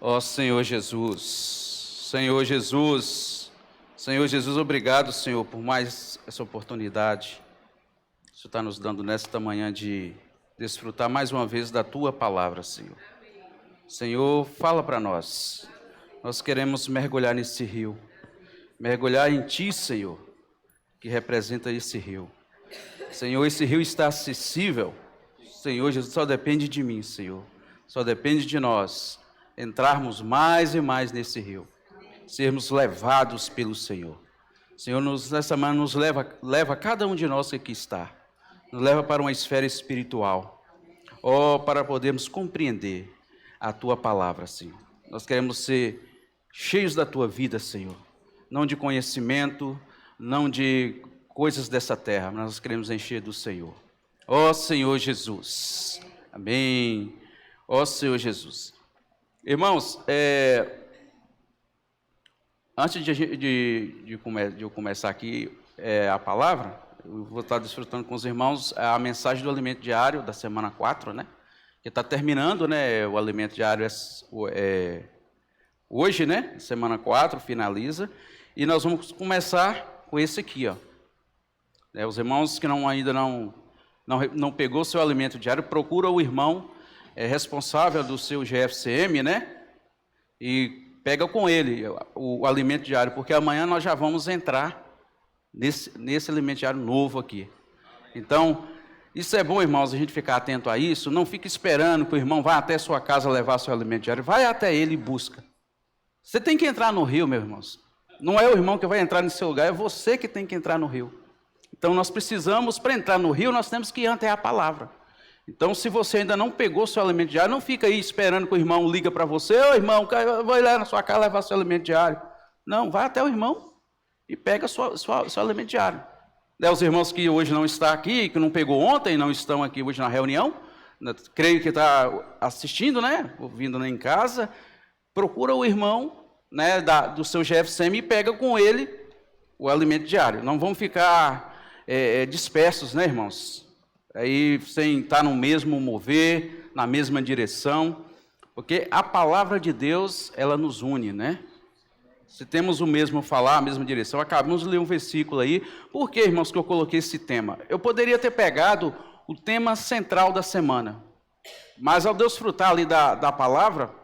Ó Senhor Jesus, Senhor Jesus, Senhor Jesus, obrigado, Senhor, por mais essa oportunidade que o Senhor está nos dando nesta manhã de desfrutar mais uma vez da Tua palavra, Senhor. Senhor, fala para nós. Nós queremos mergulhar nesse rio, mergulhar em Ti, Senhor, que representa esse rio. Senhor, esse rio está acessível. Senhor Jesus, só depende de mim, Senhor. Só depende de nós entrarmos mais e mais nesse rio, sermos levados pelo Senhor. Senhor, nessa manhã nos leva cada um de nós que aqui está, nos leva para uma esfera espiritual, para podermos compreender a Tua palavra, Senhor. Nós queremos ser cheios da Tua vida, Senhor, não de conhecimento, não de coisas dessa terra, mas nós queremos encher do Senhor. Ó Senhor Jesus, amém. Ó Senhor Jesus. Irmãos, antes de eu começar aqui a palavra, eu vou estar desfrutando com os irmãos a mensagem do alimento diário da semana 4, né? Que está terminando, né? O alimento diário hoje, né? Semana 4, finaliza. E nós vamos começar com esse aqui, ó. Os irmãos que ainda não pegou seu alimento diário, procura o irmão responsável do seu GFCM, né? E pega com ele o alimento diário, porque amanhã nós já vamos entrar nesse alimento diário novo aqui. Então, isso é bom, irmãos, a gente ficar atento a isso. Não fique esperando que o irmão vá até sua casa levar seu alimento diário. Vai até ele e busca. Você tem que entrar no rio, meus irmãos. Não é o irmão que vai entrar no seu lugar, é você que tem que entrar no rio. Então, nós precisamos, para entrar no rio, nós temos que ir até a palavra. Então, se você ainda não pegou seu alimento diário, não fica aí esperando que o irmão liga para você. Ô irmão, eu vou ir lá na sua casa levar seu alimento diário. Não, vai até o irmão e pega seu alimento diário. Os irmãos que hoje não estão aqui, que não pegou ontem, não estão aqui hoje na reunião, creio que está assistindo, né? Ouvindo em casa, procura o irmão, né, do seu GFCM e pega com ele o alimento diário. Não vão ficar dispersos, né, irmãos? Aí sem estar no mesmo mover, na mesma direção, porque a palavra de Deus, ela nos une, né? Se temos o mesmo falar, a mesma direção, acabamos de ler um versículo aí. Por que, irmãos, que eu coloquei esse tema? Eu poderia ter pegado o tema central da semana, mas ao desfrutar ali da palavra,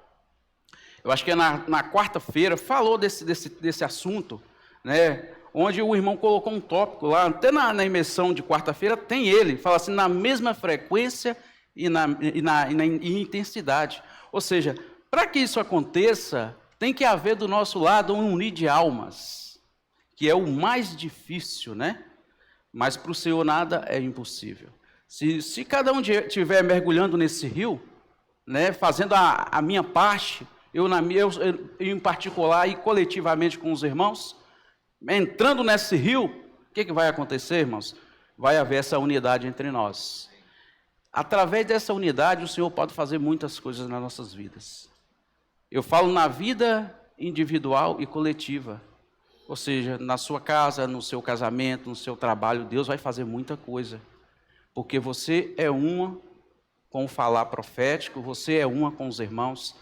eu acho que na quarta-feira, falou desse assunto, né? Onde o irmão colocou um tópico lá, até na imersão de quarta-feira tem ele, fala assim, na mesma frequência e em intensidade. Ou seja, para que isso aconteça, tem que haver do nosso lado um unir de almas, que é o mais difícil, né? Mas para o Senhor nada é impossível. Se cada um estiver mergulhando nesse rio, né, fazendo a minha parte, eu em particular e coletivamente com os irmãos, entrando nesse rio, o que vai acontecer, irmãos? Vai haver essa unidade entre nós. Através dessa unidade, o Senhor pode fazer muitas coisas nas nossas vidas. Eu falo na vida individual e coletiva. Ou seja, na sua casa, no seu casamento, no seu trabalho, Deus vai fazer muita coisa. Porque você é uma com o falar profético, você é uma com os irmãos,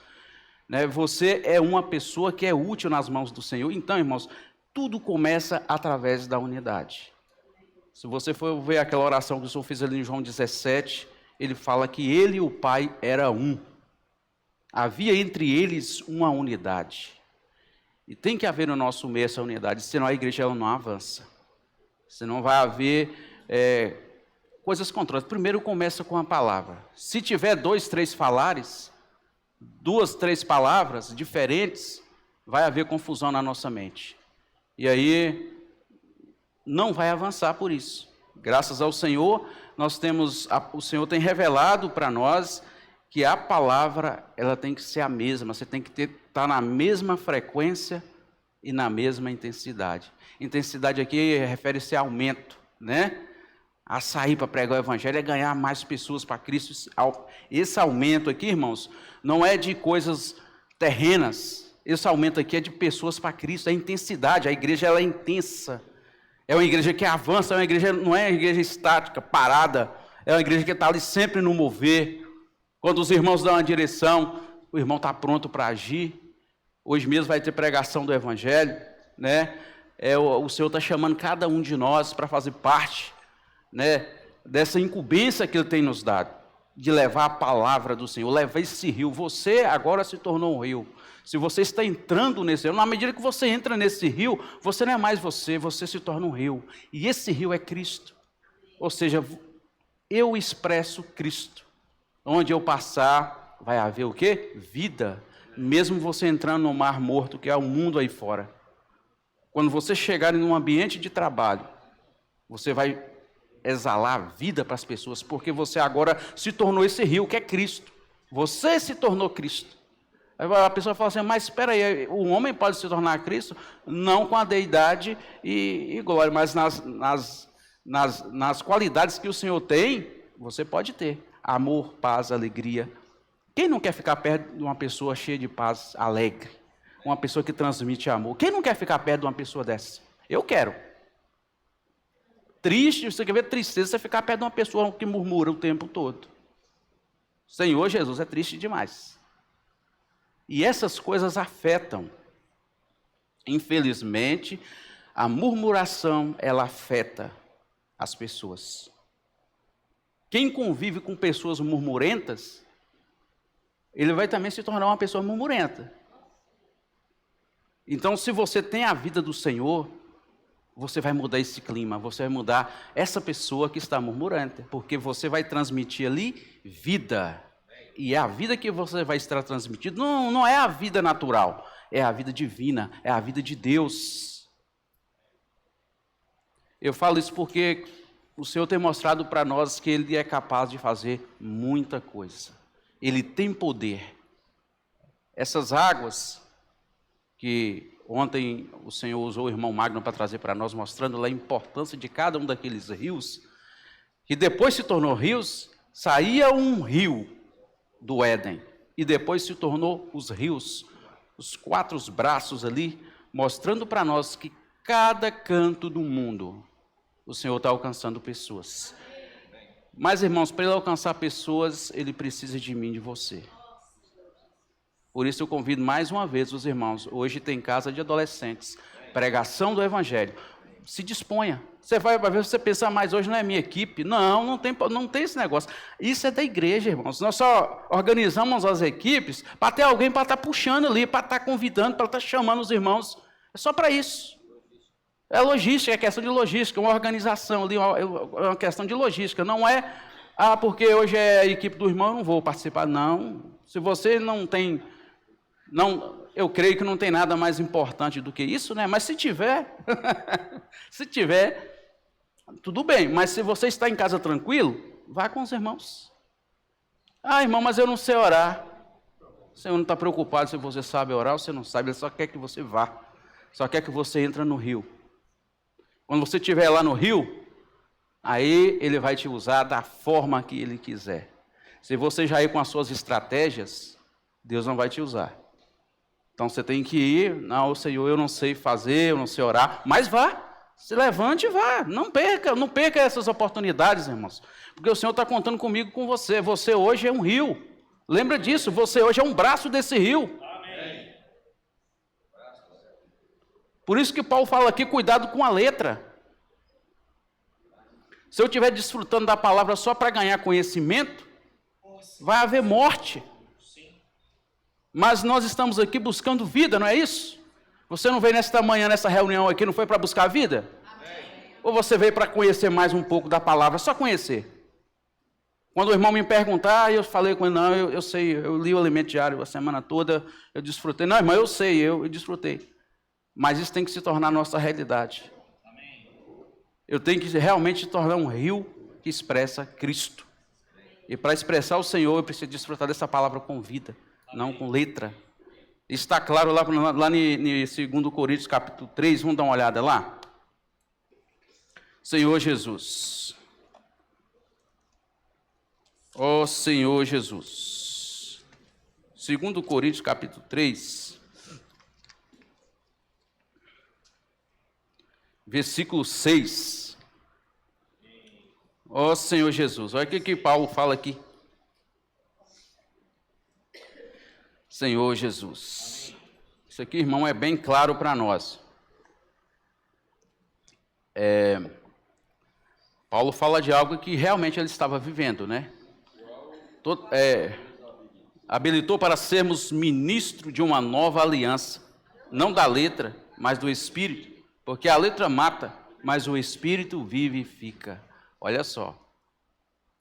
né? Você é uma pessoa que é útil nas mãos do Senhor. Então, irmãos, tudo começa através da unidade. Se você for ver aquela oração que o Senhor fez ali em João 17, ele fala que ele e o Pai eram um. Havia entre eles uma unidade. E tem que haver no nosso meio essa unidade, senão a igreja ela não avança. Senão vai haver coisas contrárias. Primeiro começa com a palavra. Se tiver 2, 3 falares, 2, 3 palavras diferentes, vai haver confusão na nossa mente. E aí, não vai avançar por isso. Graças ao Senhor, o Senhor tem revelado para nós que a palavra, ela tem que ser a mesma. Você tem que estar na mesma frequência e na mesma intensidade. Intensidade aqui refere-se a aumento, né? A sair para pregar o evangelho é ganhar mais pessoas para Cristo. Esse aumento aqui, irmãos, não é de coisas terrenas. Esse aumento aqui é de pessoas para Cristo, é intensidade. A igreja ela é intensa. É uma igreja que avança, é uma igreja, não é uma igreja estática, parada. É uma igreja que está ali sempre no mover. Quando os irmãos dão uma direção, o irmão está pronto para agir. Hoje mesmo vai ter pregação do Evangelho, né? O Senhor está chamando cada um de nós para fazer parte, né, dessa incumbência que Ele tem nos dado, de levar a palavra do Senhor, levar esse rio. Você agora se tornou um rio. Se você está entrando nesse rio, na medida que você entra nesse rio, você não é mais você se torna um rio. E esse rio é Cristo. Ou seja, eu expresso Cristo. Onde eu passar, vai haver o quê? Vida. Mesmo você entrando no mar morto, que é o mundo aí fora. Quando você chegar em um ambiente de trabalho, você vai exalar vida para as pessoas, porque você agora se tornou esse rio que é Cristo. Você se tornou Cristo. Aí a pessoa fala assim, mas espera aí, o homem pode se tornar Cristo? Não com a deidade e glória, mas nas qualidades que o Senhor tem, você pode ter. Amor, paz, alegria. Quem não quer ficar perto de uma pessoa cheia de paz, alegre? Uma pessoa que transmite amor. Quem não quer ficar perto de uma pessoa dessa? Eu quero. Triste, você quer ver tristeza, você ficar perto de uma pessoa que murmura o tempo todo. Senhor Jesus, é triste demais. E essas coisas afetam. Infelizmente, a murmuração, ela afeta as pessoas. Quem convive com pessoas murmurentas, ele vai também se tornar uma pessoa murmurenta. Então, se você tem a vida do Senhor, você vai mudar esse clima, você vai mudar essa pessoa que está murmurante, porque você vai transmitir ali vida. E a vida que você vai estar transmitindo não é a vida natural, é a vida divina, é a vida de Deus. Eu falo isso porque o Senhor tem mostrado para nós que Ele é capaz de fazer muita coisa. Ele tem poder. Essas águas que ontem o Senhor usou o irmão Magno para trazer para nós, mostrando lá a importância de cada um daqueles rios, que depois se tornou rios, saía um rio do Éden, e depois se tornou os rios, os 4 braços ali, mostrando para nós que cada canto do mundo, o Senhor está alcançando pessoas. Mas, irmãos, para Ele alcançar pessoas, Ele precisa de mim, de você. Por isso eu convido mais uma vez os irmãos, hoje tem casa de adolescentes, pregação do Evangelho, se disponha. Você vai ver, você pensar, mas hoje não é minha equipe. Não tem esse negócio. Isso é da igreja, irmãos. Nós só organizamos as equipes para ter alguém para estar puxando ali, para estar convidando, para estar chamando os irmãos. É só para isso. É logística, é questão de logística, uma organização ali, é uma questão de logística. Não é, porque hoje é a equipe do irmão, eu não vou participar. Não. Se você não tem... eu creio que não tem nada mais importante do que isso, né? Mas se tiver, tudo bem. Mas se você está em casa tranquilo, vá com os irmãos. Irmão, mas eu não sei orar. O Senhor não está preocupado se você sabe orar ou você não sabe. Ele só quer que você vá. Só quer que você entre no rio. Quando você estiver lá no rio, aí Ele vai te usar da forma que Ele quiser. Se você já ir com as suas estratégias, Deus não vai te usar. Então você tem que ir, não, Senhor, eu não sei fazer, eu não sei orar, mas vá, se levante e vá, não perca essas oportunidades, irmãos, porque o Senhor está contando comigo, com você. Você hoje é um rio, lembra disso, você hoje é um braço desse rio. Amém. Por isso que Paulo fala aqui, cuidado com a letra. Se eu estiver desfrutando da palavra só para ganhar conhecimento, vai haver morte. Mas nós estamos aqui buscando vida, não é isso? Você não veio nesta manhã, nessa reunião aqui, não foi para buscar vida? Amém. Ou você veio para conhecer mais um pouco da palavra, só conhecer? Quando o irmão me perguntar, eu falei com ele, não, eu sei, eu li o Alimento Diário a semana toda, eu desfrutei. Não, irmão, eu sei, eu desfrutei. Mas isso tem que se tornar nossa realidade. Amém. Eu tenho que realmente tornar um rio que expressa Cristo. E para expressar o Senhor, eu preciso desfrutar dessa palavra com vida. Não com letra. Está claro lá em 2 Coríntios capítulo 3, vamos dar uma olhada lá? Senhor Jesus. Ó Senhor Jesus. 2 Coríntios capítulo 3, versículo 6. Ó Senhor Jesus. Olha o que Paulo fala aqui. Senhor Jesus. Isso aqui, irmão, é bem claro para nós. Paulo fala de algo que realmente ele estava vivendo, né? Habilitou para sermos ministro de uma nova aliança, não da letra, mas do Espírito, porque a letra mata, mas o Espírito vivifica. Olha só.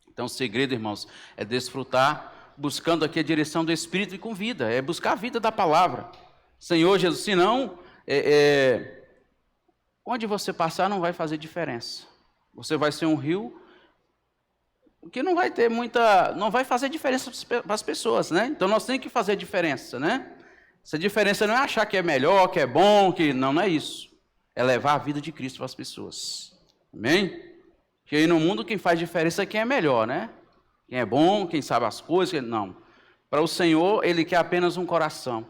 Então, o segredo, irmãos, é desfrutar, buscando aqui a direção do Espírito e com vida, é buscar a vida da palavra. Senhor Jesus, senão, onde você passar não vai fazer diferença. Você vai ser um rio que não vai ter não vai fazer diferença para as pessoas, né? Então, nós temos que fazer diferença, né? Essa diferença não é achar que é melhor, que é bom, que não é isso. É levar a vida de Cristo para as pessoas. Amém? Porque aí no mundo quem faz diferença é quem é melhor, né? Quem é bom, quem sabe as coisas, não. Para o Senhor, Ele quer apenas um coração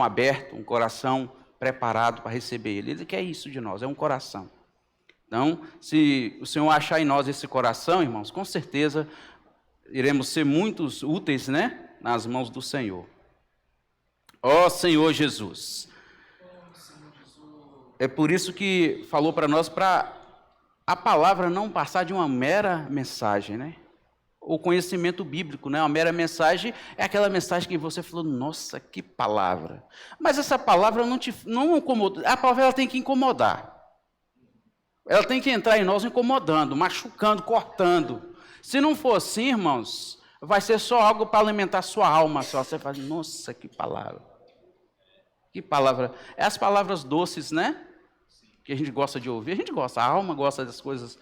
aberto, um coração preparado para receber Ele. Ele quer isso de nós, é um coração. Então, se o Senhor achar em nós esse coração, irmãos, com certeza iremos ser muito úteis, né? Nas mãos do Senhor. Ó Senhor Jesus. É por isso que falou para nós, para a palavra não passar de uma mera mensagem, né? O conhecimento bíblico, né? Uma mera mensagem é aquela mensagem que você falou, nossa, que palavra. Mas essa palavra não incomoda. A palavra ela tem que incomodar. Ela tem que entrar em nós incomodando, machucando, cortando. Se não for assim, irmãos, vai ser só algo para alimentar sua alma. Só você fala, nossa, que palavra. Que palavra. É as palavras doces, né? Que a gente gosta de ouvir. A gente gosta, a alma gosta das coisas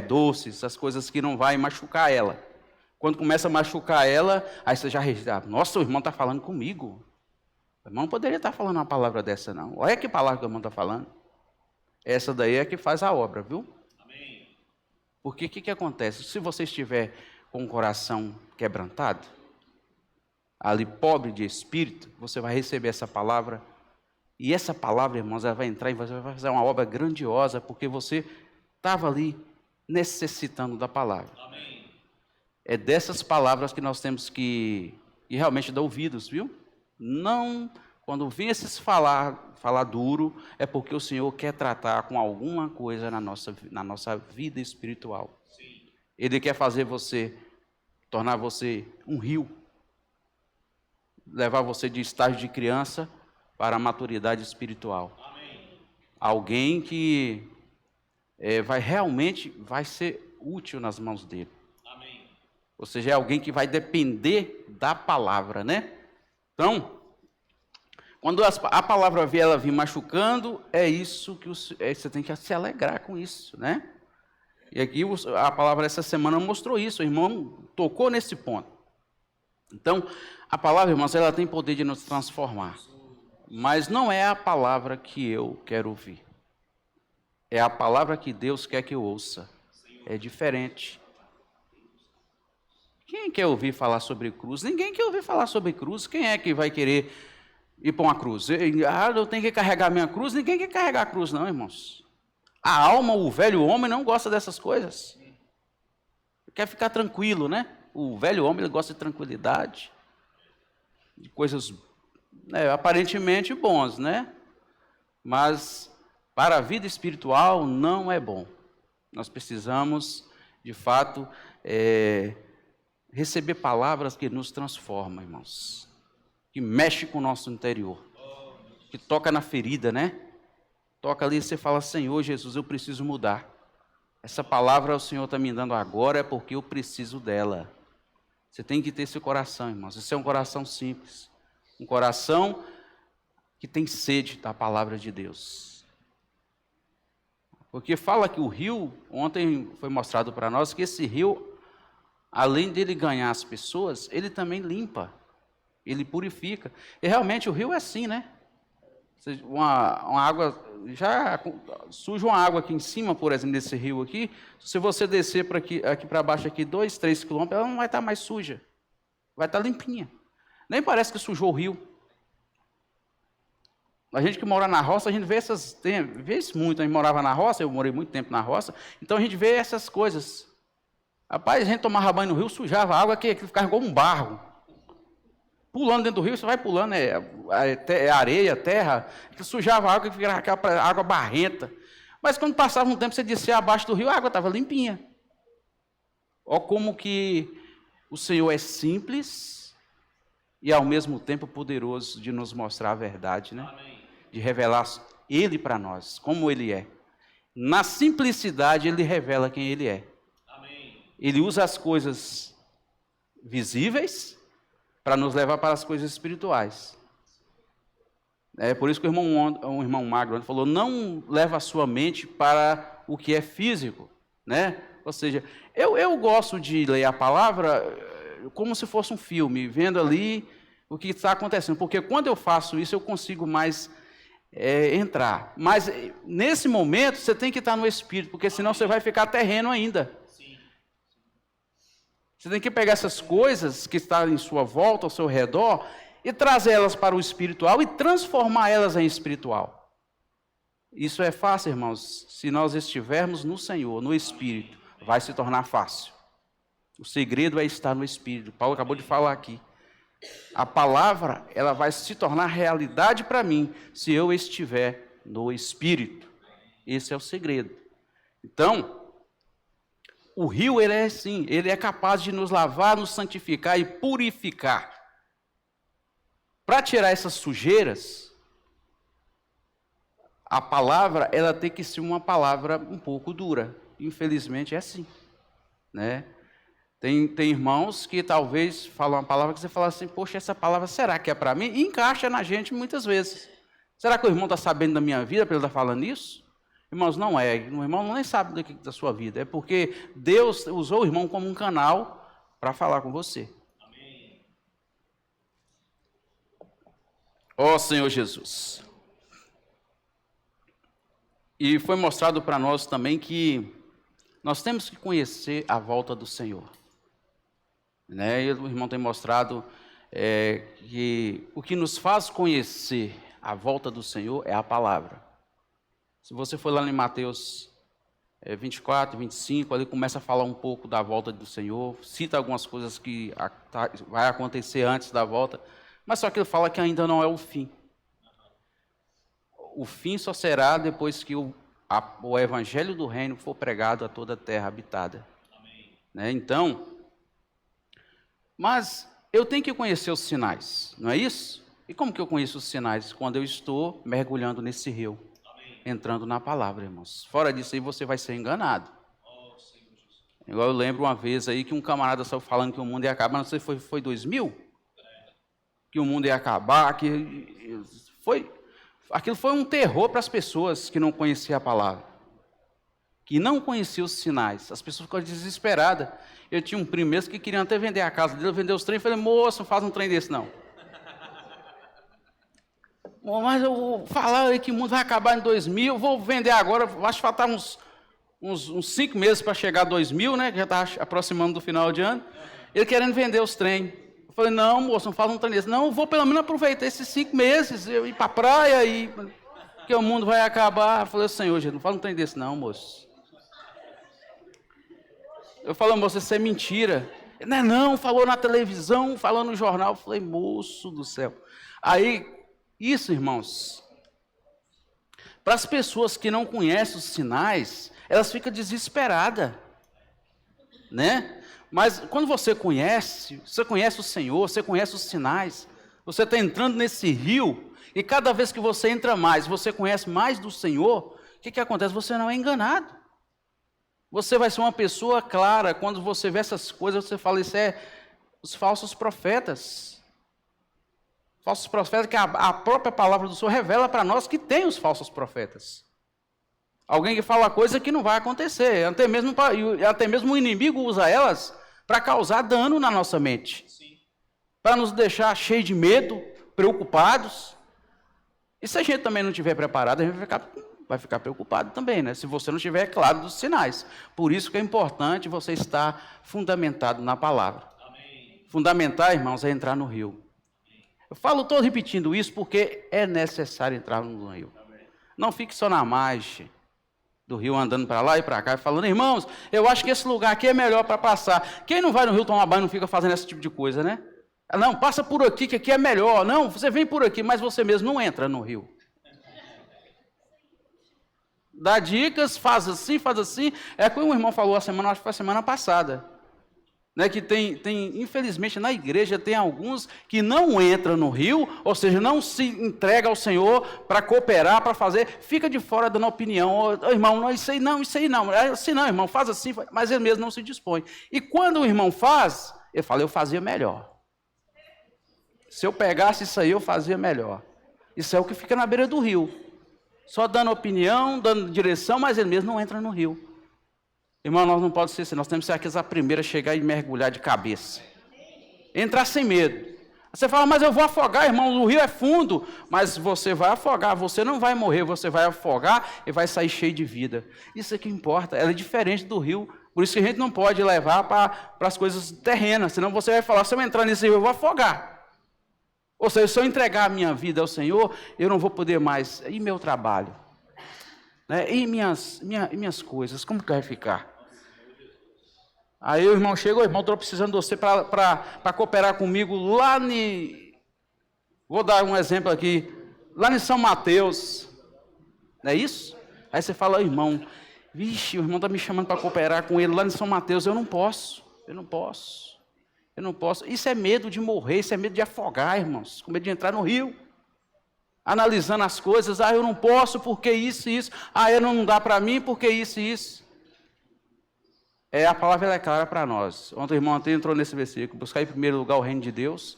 doces, as coisas que não vai machucar ela. Quando começa a machucar ela, aí você já registra, nossa, o irmão está falando comigo. O irmão não poderia estar falando uma palavra dessa, não. Olha que palavra que o irmão está falando. Essa daí é que faz a obra, viu? Amém. Porque o que acontece? Se você estiver com o coração quebrantado, ali pobre de espírito, você vai receber essa palavra. E essa palavra, irmãos, ela vai entrar e você vai fazer uma obra grandiosa, porque você estava ali necessitando da palavra. Amém. É dessas palavras que nós temos que realmente dar ouvidos, viu? Não, quando vem esses falar duro, é porque o Senhor quer tratar com alguma coisa na nossa vida espiritual. Sim. Ele quer fazer tornar você um rio, levar você de estágio de criança para a maturidade espiritual. Amém. Alguém que vai ser útil nas mãos dele. Amém. Ou seja, é alguém que vai depender da palavra, né? Então, quando a palavra ela vir machucando, é isso que você tem que se alegrar com isso, né? E aqui a palavra essa semana mostrou isso, o irmão tocou nesse ponto. Então, a palavra, irmãos, ela tem poder de nos transformar. Mas não é a palavra que eu quero ouvir. É a palavra que Deus quer que eu ouça. É diferente. Quem quer ouvir falar sobre cruz? Ninguém quer ouvir falar sobre cruz. Quem é que vai querer ir para uma cruz? Eu tenho que carregar minha cruz. Ninguém quer carregar a cruz, não, irmãos. A alma, o velho homem, não gosta dessas coisas. Quer ficar tranquilo, né? O velho homem ele gosta de tranquilidade, de coisas aparentemente bons, né? Mas para a vida espiritual não é bom. Nós precisamos, de fato, receber palavras que nos transformam, irmãos. Que mexe com o nosso interior. Que toca na ferida, né? Toca ali e você fala, Senhor Jesus, eu preciso mudar. Essa palavra o Senhor está me dando agora é porque eu preciso dela. Você tem que ter esse coração, irmãos. Esse é um coração simples. Um coração que tem sede da palavra de Deus. Porque fala que o rio, ontem foi mostrado para nós, que esse rio, além dele ganhar as pessoas, ele também limpa, ele purifica. E realmente o rio é assim, né? Uma água, já suja uma água aqui em cima, por exemplo, desse rio aqui, se você descer aqui para baixo, 2, 3 quilômetros, ela não vai estar mais suja, vai estar limpinha. Nem parece que sujou o rio. A gente que mora na roça, a gente vê vê isso muito. A gente morava na roça, eu morei muito tempo na roça, então a gente vê essas coisas. Rapaz, a gente tomava banho no rio, sujava a água que ficava igual um barro. pulando dentro do rio, você vai pulando, é areia, terra, que sujava a água, que ficava aquela água barrenta. Mas quando passava um tempo, você descia abaixo do rio, a água estava limpinha. Olha como que o Senhor é simples e ao mesmo tempo poderoso de nos mostrar a verdade, né? Amém. De revelar Ele para nós, como Ele é. Na simplicidade, Ele revela quem Ele é. Amém. Ele usa as coisas visíveis para nos levar para as coisas espirituais. É por isso que o irmão Magro falou, não leva a sua mente para o que é físico, né? Ou seja, eu gosto de ler a palavra como se fosse um filme, vendo ali o que está acontecendo, porque quando eu faço isso, eu consigo mais entrar. Mas nesse momento, você tem que estar no Espírito, porque senão você vai ficar terreno ainda. Você tem que pegar essas coisas que estão em sua volta, ao seu redor, e trazer elas para o espiritual e transformar elas em espiritual. Isso é fácil, irmãos. Se nós estivermos no Senhor, no Espírito, vai se tornar fácil. O segredo é estar no Espírito. Paulo acabou de falar aqui. A palavra, ela vai se tornar realidade para mim, se eu estiver no Espírito. Esse é o segredo. Então, o rio, ele é assim, ele é capaz de nos lavar, nos santificar e purificar. Para tirar essas sujeiras, a palavra, ela tem que ser uma palavra um pouco dura. Infelizmente é assim, né? Tem irmãos que talvez falam uma palavra que você fala assim, poxa, essa palavra será que é para mim? E encaixa na gente muitas vezes. Será que o irmão está sabendo da minha vida para ele estar falando isso? Irmãos, não é. O irmão nem sabe da sua vida. É porque Deus usou o irmão como um canal para falar com você. Ó Senhor Jesus. E foi mostrado para nós também que nós temos que conhecer a volta do Senhor. Né? E o irmão tem mostrado que o que nos faz conhecer a volta do Senhor é a palavra. Se você for lá em Mateus 24, 25, ali começa a falar um pouco da volta do Senhor, cita algumas coisas que vai acontecer antes da volta, mas só que ele fala que ainda não é o fim. O fim só será depois que o evangelho do reino for pregado a toda a terra habitada. Amém. Né? Então, mas eu tenho que conhecer os sinais, não é isso? E como que eu conheço os sinais? Quando eu estou mergulhando nesse rio, amém, entrando na palavra, irmãos. Fora disso aí você vai ser enganado. Oh, igual eu lembro uma vez aí que um camarada saiu falando que o mundo ia acabar, não sei se foi 2000? Que o mundo ia acabar, aquilo foi um terror para as pessoas que não conheciam a palavra, que não conheciam os sinais. As pessoas ficaram desesperadas. Eu tinha um primo mesmo que queria até vender a casa dele, vender os trem. Eu falei, moço, não faz um trem desse não. Mas eu vou falar aí que o mundo vai acabar em 2000, eu vou vender agora, acho que faltar uns 5 meses para chegar a 2000, né, que já está aproximando do final de ano. Ele querendo vender os trem. Eu falei, não, moço, não faz um trem desse. Não, eu vou pelo menos aproveitar esses 5 meses, eu ir para a praia, porque o mundo vai acabar. Eu falei, Senhor, gente, não faz um trem desse não, moço. Eu falei, moço, isso é mentira. Não, falou na televisão, falou no jornal. Eu falei, moço do céu. Aí, isso, irmãos, para as pessoas que não conhecem os sinais, elas ficam desesperadas, né? Mas quando você conhece o Senhor, você conhece os sinais, você está entrando nesse rio, e cada vez que você entra mais, você conhece mais do Senhor, o que acontece? Você não é enganado. Você vai ser uma pessoa clara. Quando você vê essas coisas, você fala, isso é os falsos profetas. Falsos profetas que a própria palavra do Senhor revela para nós que tem os falsos profetas. Alguém que fala coisa que não vai acontecer. Até mesmo o inimigo usa elas para causar dano na nossa mente. Para nos deixar cheios de medo, preocupados. E se a gente também não estiver preparado, a gente vai ficar preocupado também, né? Se você não estiver claro dos sinais. Por isso que é importante você estar fundamentado na palavra. Amém. Fundamentar, irmãos, é entrar no rio. Estou repetindo isso porque é necessário entrar no rio. Amém. Não fique só na margem do rio, andando para lá e para cá, falando, irmãos, eu acho que esse lugar aqui é melhor para passar. Quem não vai no rio tomar banho não fica fazendo esse tipo de coisa, né? Não, passa por aqui, que aqui é melhor. Não, você vem por aqui, mas você mesmo não entra no rio. Dá dicas, faz assim, faz assim. É como o irmão falou acho que foi a semana passada. Né, que infelizmente, na igreja tem alguns que não entram no rio, ou seja, não se entrega ao Senhor para cooperar, para fazer, fica de fora dando opinião. Irmão, não, isso aí não, é assim não, irmão, faz assim, mas ele mesmo não se dispõe. E quando o irmão faz, ele fala, eu fazia melhor. Se eu pegasse isso aí, eu fazia melhor. Isso é o que fica na beira do rio. Só dando opinião, dando direção, mas ele mesmo não entra no rio. Irmão, nós não podemos ser assim, nós temos que ser aqueles a primeira a chegar e mergulhar de cabeça. Entrar sem medo. Você fala, mas eu vou afogar, irmão, o rio é fundo. Mas você vai afogar, você não vai morrer, você vai afogar e vai sair cheio de vida. Isso é que importa, ela é diferente do rio. Por isso que a gente não pode levar para as coisas terrenas, senão você vai falar, se eu entrar nesse rio, eu vou afogar. Ou seja, se eu entregar a minha vida ao Senhor, eu não vou poder mais. E meu trabalho? Né? E minhas coisas, como que vai ficar? Aí o irmão chega, irmão, estou precisando de você para cooperar comigo lá vou dar um exemplo aqui, lá em São Mateus, não é isso? Aí você fala, irmão, vixe, o irmão está me chamando para cooperar com ele lá em São Mateus, eu não posso. Isso é medo de morrer, isso é medo de afogar, irmãos, com medo de entrar no rio. Analisando as coisas, eu não posso, porque isso e isso, não dá para mim, porque isso e isso. A palavra é clara para nós. Ontem o irmão até entrou nesse versículo, buscar em primeiro lugar o reino de Deus,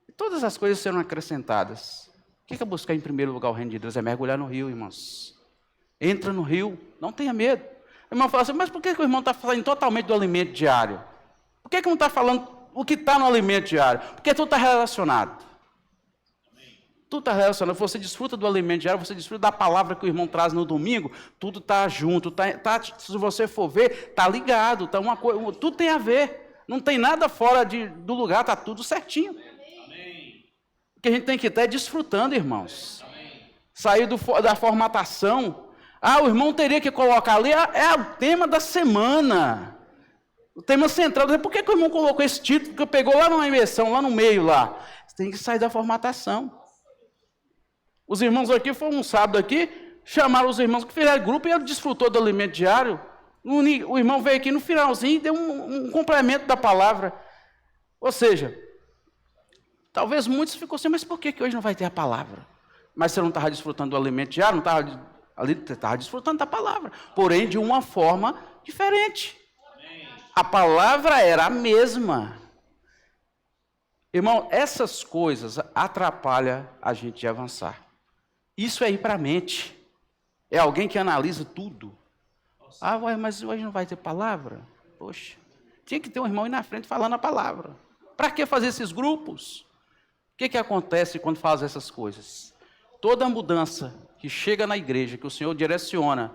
e todas as coisas serão acrescentadas. O que é buscar em primeiro lugar o reino de Deus? É mergulhar no rio, irmãos. Entra no rio, não tenha medo. O irmão fala assim, mas por que o irmão está falando totalmente do alimento diário? Por que não está falando o que está no alimento diário? Porque tudo está relacionado. Tudo está relacionado. Você desfruta do alimento diário, você desfruta da palavra que o irmão traz no domingo, tudo está junto, se você for ver, está ligado, tudo tem a ver. Não tem nada fora do lugar, está tudo certinho. Amém. O que a gente tem que estar é desfrutando, irmãos. Amém. Sair da formatação. O irmão teria que colocar ali, é o tema da semana. O tema central. Por que o irmão colocou esse título que pegou lá numa imersão, lá no meio lá? Você tem que sair da formatação. Os irmãos aqui, foi um sábado aqui, chamaram os irmãos que fizeram grupo e ele desfrutou do alimento diário. O irmão veio aqui no finalzinho e deu um complemento da palavra. Ou seja, talvez muitos ficam assim, mas por que hoje não vai ter a palavra? Mas você não estava desfrutando do alimento diário, não estava ali, você estava desfrutando da palavra, porém de uma forma diferente. A palavra era a mesma. Irmão, essas coisas atrapalham a gente de avançar. Isso é ir para a mente. É alguém que analisa tudo. Mas hoje não vai ter palavra? Poxa, tinha que ter um irmão aí na frente falando a palavra. Para que fazer esses grupos? O que acontece quando faz essas coisas? Toda mudança que chega na igreja, que o Senhor direciona,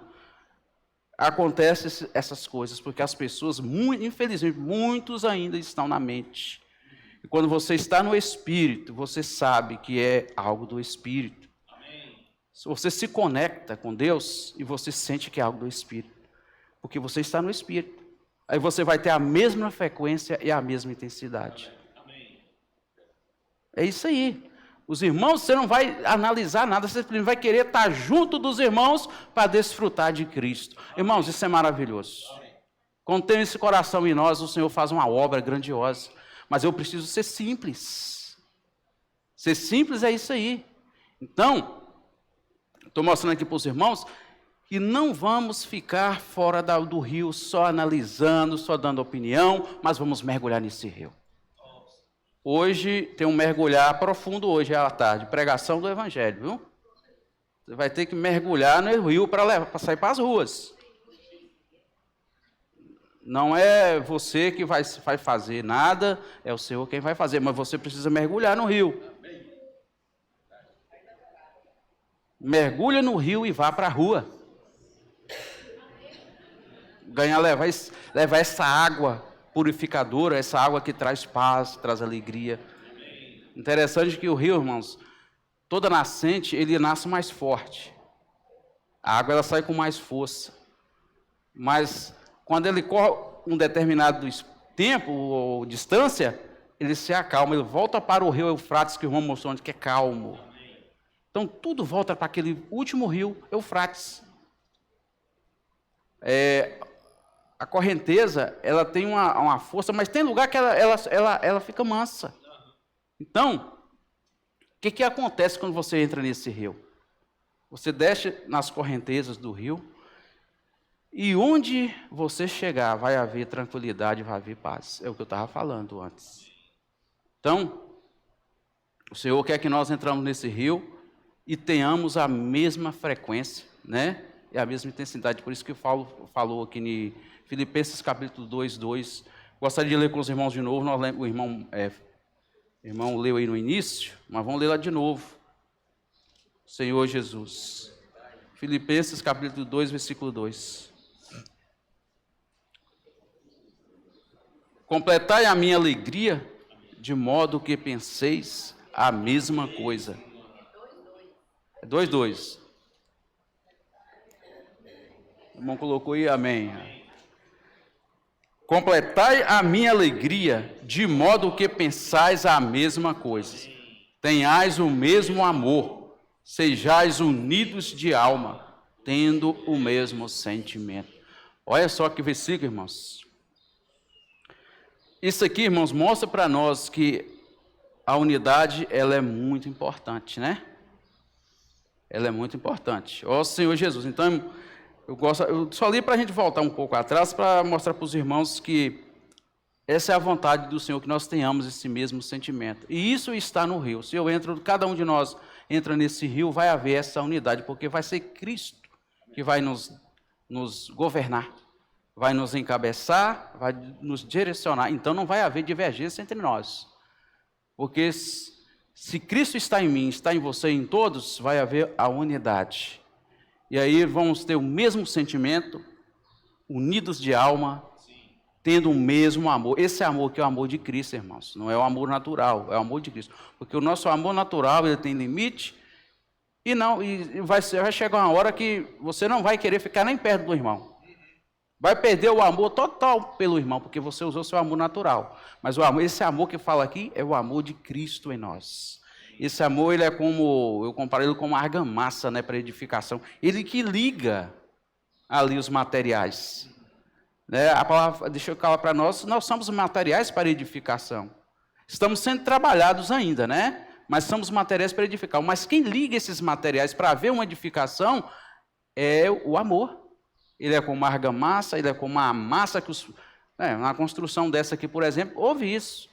acontece essas coisas, porque as pessoas, infelizmente, muitos ainda estão na mente. E quando você está no Espírito, você sabe que é algo do Espírito. Você se conecta com Deus e você sente que é algo do Espírito. Porque você está no Espírito. Aí você vai ter a mesma frequência e a mesma intensidade. É isso aí. Os irmãos, você não vai analisar nada, você vai querer estar junto dos irmãos para desfrutar de Cristo. Irmãos, isso é maravilhoso. Quando tem esse coração em nós, o Senhor faz uma obra grandiosa. Mas eu preciso ser simples. Ser simples é isso aí. Então, estou mostrando aqui para os irmãos que não vamos ficar fora do rio só analisando, só dando opinião, mas vamos mergulhar nesse rio. Hoje tem um mergulhar profundo hoje à tarde, pregação do Evangelho, viu? Você vai ter que mergulhar no rio para sair para as ruas. Não é você que vai fazer nada, é o Senhor quem vai fazer, mas você precisa mergulhar no rio. Mergulha no rio e vá para a rua. Levar essa água purificadora, essa água que traz paz, traz alegria. Interessante que o rio, irmãos, toda nascente, ele nasce mais forte. A água ela sai com mais força. Mas quando ele corre um determinado tempo ou distância, ele se acalma, ele volta para o rio Eufrates, que o irmão mostrou onde que é calmo. Então, tudo volta para aquele último rio Eufrates. A correnteza, ela tem uma força, mas tem lugar que ela fica mansa. Então, o que acontece quando você entra nesse rio? Você desce nas correntezas do rio, e onde você chegar, vai haver tranquilidade, vai haver paz. É o que eu estava falando antes. Então, o Senhor quer que nós entramos nesse rio e tenhamos a mesma frequência, né? E a mesma intensidade. Por isso que falou aqui em Filipenses capítulo 2:2. Gostaria de ler com os irmãos de novo. O irmão leu aí no início, mas vamos ler lá de novo. Senhor Jesus. Filipenses capítulo 2, versículo 2. Completai a minha alegria, de modo que penseis a mesma coisa. É 2:2. O irmão colocou aí, amém. Completai a minha alegria, de modo que pensais a mesma coisa. Tenhais o mesmo amor, sejais unidos de alma, tendo o mesmo sentimento. Olha só que versículo, irmãos. Isso aqui, irmãos, mostra para nós que a unidade, ela é muito importante, né? Ela é muito importante. Ó Senhor Jesus. Então, eu só li para a gente voltar um pouco atrás, para mostrar para os irmãos que essa é a vontade do Senhor, que nós tenhamos esse mesmo sentimento. E isso está no rio. Se eu entro, cada um de nós entra nesse rio, vai haver essa unidade, porque vai ser Cristo que vai nos governar. Vai nos encabeçar, vai nos direcionar. Então não vai haver divergência entre nós. Porque se Cristo está em mim, está em você e em todos, vai haver a unidade. E aí vamos ter o mesmo sentimento, unidos de alma, tendo o mesmo amor. Esse amor que é o amor de Cristo, irmãos. Não é o amor natural, é o amor de Cristo. Porque o nosso amor natural, ele tem limite, e vai chegar uma hora que você não vai querer ficar nem perto do irmão. Vai perder o amor total pelo irmão, porque você usou seu amor natural. Mas esse amor que fala aqui é o amor de Cristo em nós. Esse amor, ele é como, eu comparo ele como uma argamassa, né, para edificação. Ele que liga ali os materiais. Né? A palavra, deixa eu falar para nós somos materiais para edificação. Estamos sendo trabalhados ainda, né? Mas somos materiais para edificar. Mas quem liga esses materiais para haver uma edificação é o amor. Ele é como uma argamassa, ele é como uma massa que na construção dessa aqui, por exemplo, houve isso.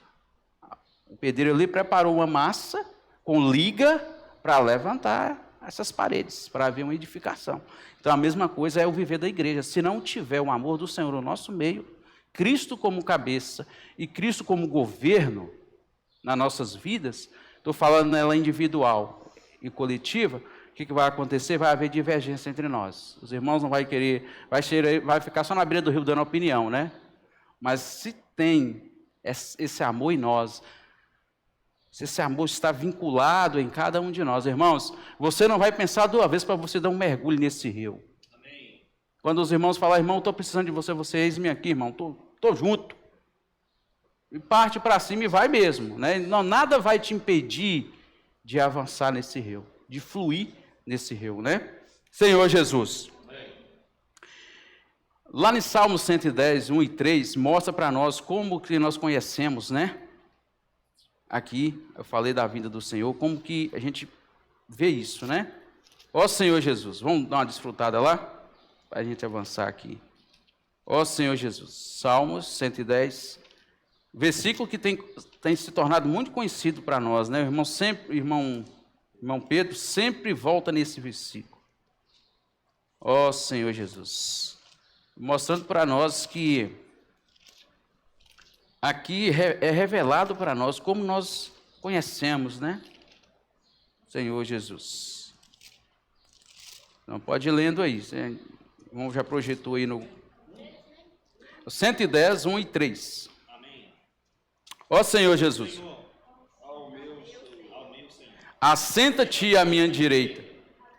O pedreiro ali preparou uma massa com liga para levantar essas paredes, para haver uma edificação. Então a mesma coisa é o viver da igreja. Se não tiver o amor do Senhor no nosso meio, Cristo como cabeça e Cristo como governo nas nossas vidas, estou falando nela individual e coletiva, o que vai acontecer? Vai haver divergência entre nós. Os irmãos não vão querer, vai ficar só na beira do rio dando opinião, né? Mas se tem esse amor em nós, se esse amor está vinculado em cada um de nós, irmãos, você não vai pensar duas vezes para você dar um mergulho nesse rio. Amém. Quando os irmãos falam, irmão, estou precisando de você eis-me aqui, irmão, estou junto. E parte para cima e vai mesmo, né? Não, nada vai te impedir de avançar nesse rio, de fluir nesse rio, né? Senhor Jesus. Amém. Lá em Salmo 110, 1 e 3, mostra para nós como que nós conhecemos, né? Aqui, eu falei da vinda do Senhor, como que a gente vê isso, né? Ó Senhor Jesus, vamos dar uma desfrutada lá? Para a gente avançar aqui. Ó Senhor Jesus, Salmos 110, versículo que tem se tornado muito conhecido para nós, né? O irmão Pedro sempre volta nesse versículo. Ó Senhor Jesus, mostrando para nós que aqui é revelado para nós como nós conhecemos, né? Senhor Jesus. Então pode ir lendo aí. O irmão já projetou aí no 110, 1 e 3. Amém. Ó Senhor Jesus. Senhor, ao meu Senhor. Assenta-te à minha direita,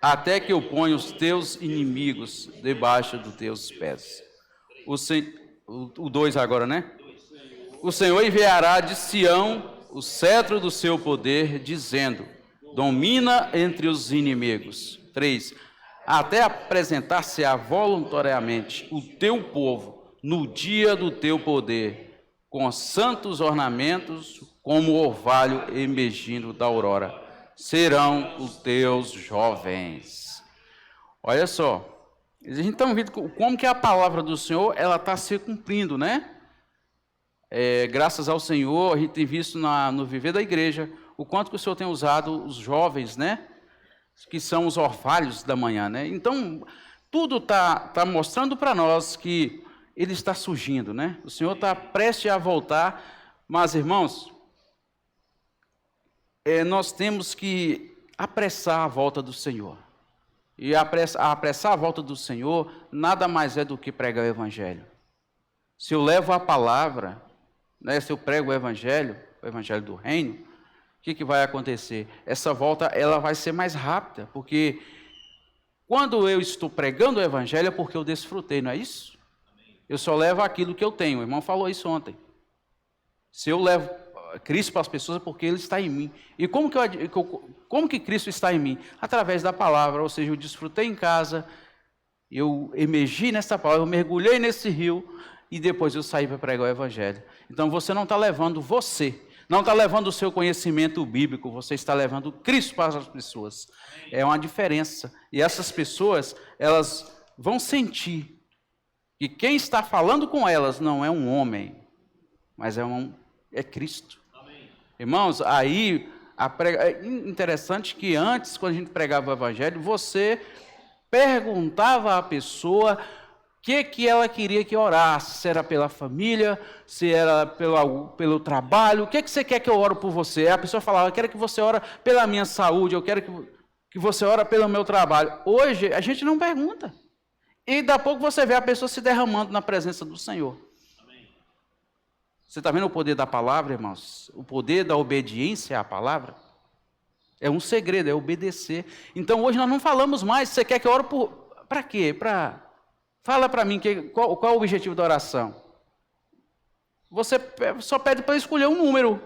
até que eu ponha os teus inimigos debaixo dos teus pés. O 2 agora, né? O Senhor enviará de Sião o cetro do seu poder, dizendo: domina entre os inimigos. 3. Até apresentar-se-á voluntariamente o teu povo no dia do teu poder, com santos ornamentos, como o orvalho emergindo da aurora. Serão os teus jovens. Olha só, a gente está vendo como que a palavra do Senhor ela está se cumprindo, né? Graças ao Senhor, a gente tem visto no viver da igreja o quanto que o Senhor tem usado os jovens, né? Que são os orvalhos da manhã, né? Então, tudo está mostrando para nós que ele está surgindo, né? O Senhor está prestes a voltar, mas, irmãos, nós temos que apressar a volta do Senhor. E apressar a volta do Senhor nada mais é do que pregar o Evangelho. Se eu levo a palavra, né, se eu prego o Evangelho do Reino, o que vai acontecer? Essa volta ela vai ser mais rápida, porque quando eu estou pregando o Evangelho é porque eu desfrutei, não é isso? Eu só levo aquilo que eu tenho. O irmão falou isso ontem. Se eu levo Cristo para as pessoas é porque Ele está em mim. E como que Cristo está em mim? Através da palavra, ou seja, eu desfrutei em casa, eu emergi nessa palavra, eu mergulhei nesse rio e depois eu saí para pregar o Evangelho. Então você não está levando não está levando o seu conhecimento bíblico, você está levando Cristo para as pessoas. É uma diferença. E essas pessoas, elas vão sentir que quem está falando com elas não é um homem, mas é Cristo. Amém. Irmãos, aí é interessante que antes, quando a gente pregava o Evangelho, você perguntava à pessoa o que ela queria que orasse, se era pela família, se era pelo trabalho, o que você quer que eu ore por você? A pessoa falava, eu quero que você ore pela minha saúde, eu quero que você ore pelo meu trabalho. Hoje, a gente não pergunta. E daqui a pouco você vê a pessoa se derramando na presença do Senhor. Amém. Você está vendo o poder da palavra, irmãos? O poder da obediência à palavra? É um segredo, é obedecer. Então, hoje nós não falamos mais, você quer que eu ore para quê? Fala para mim qual é o objetivo da oração. Você só pede para escolher um número.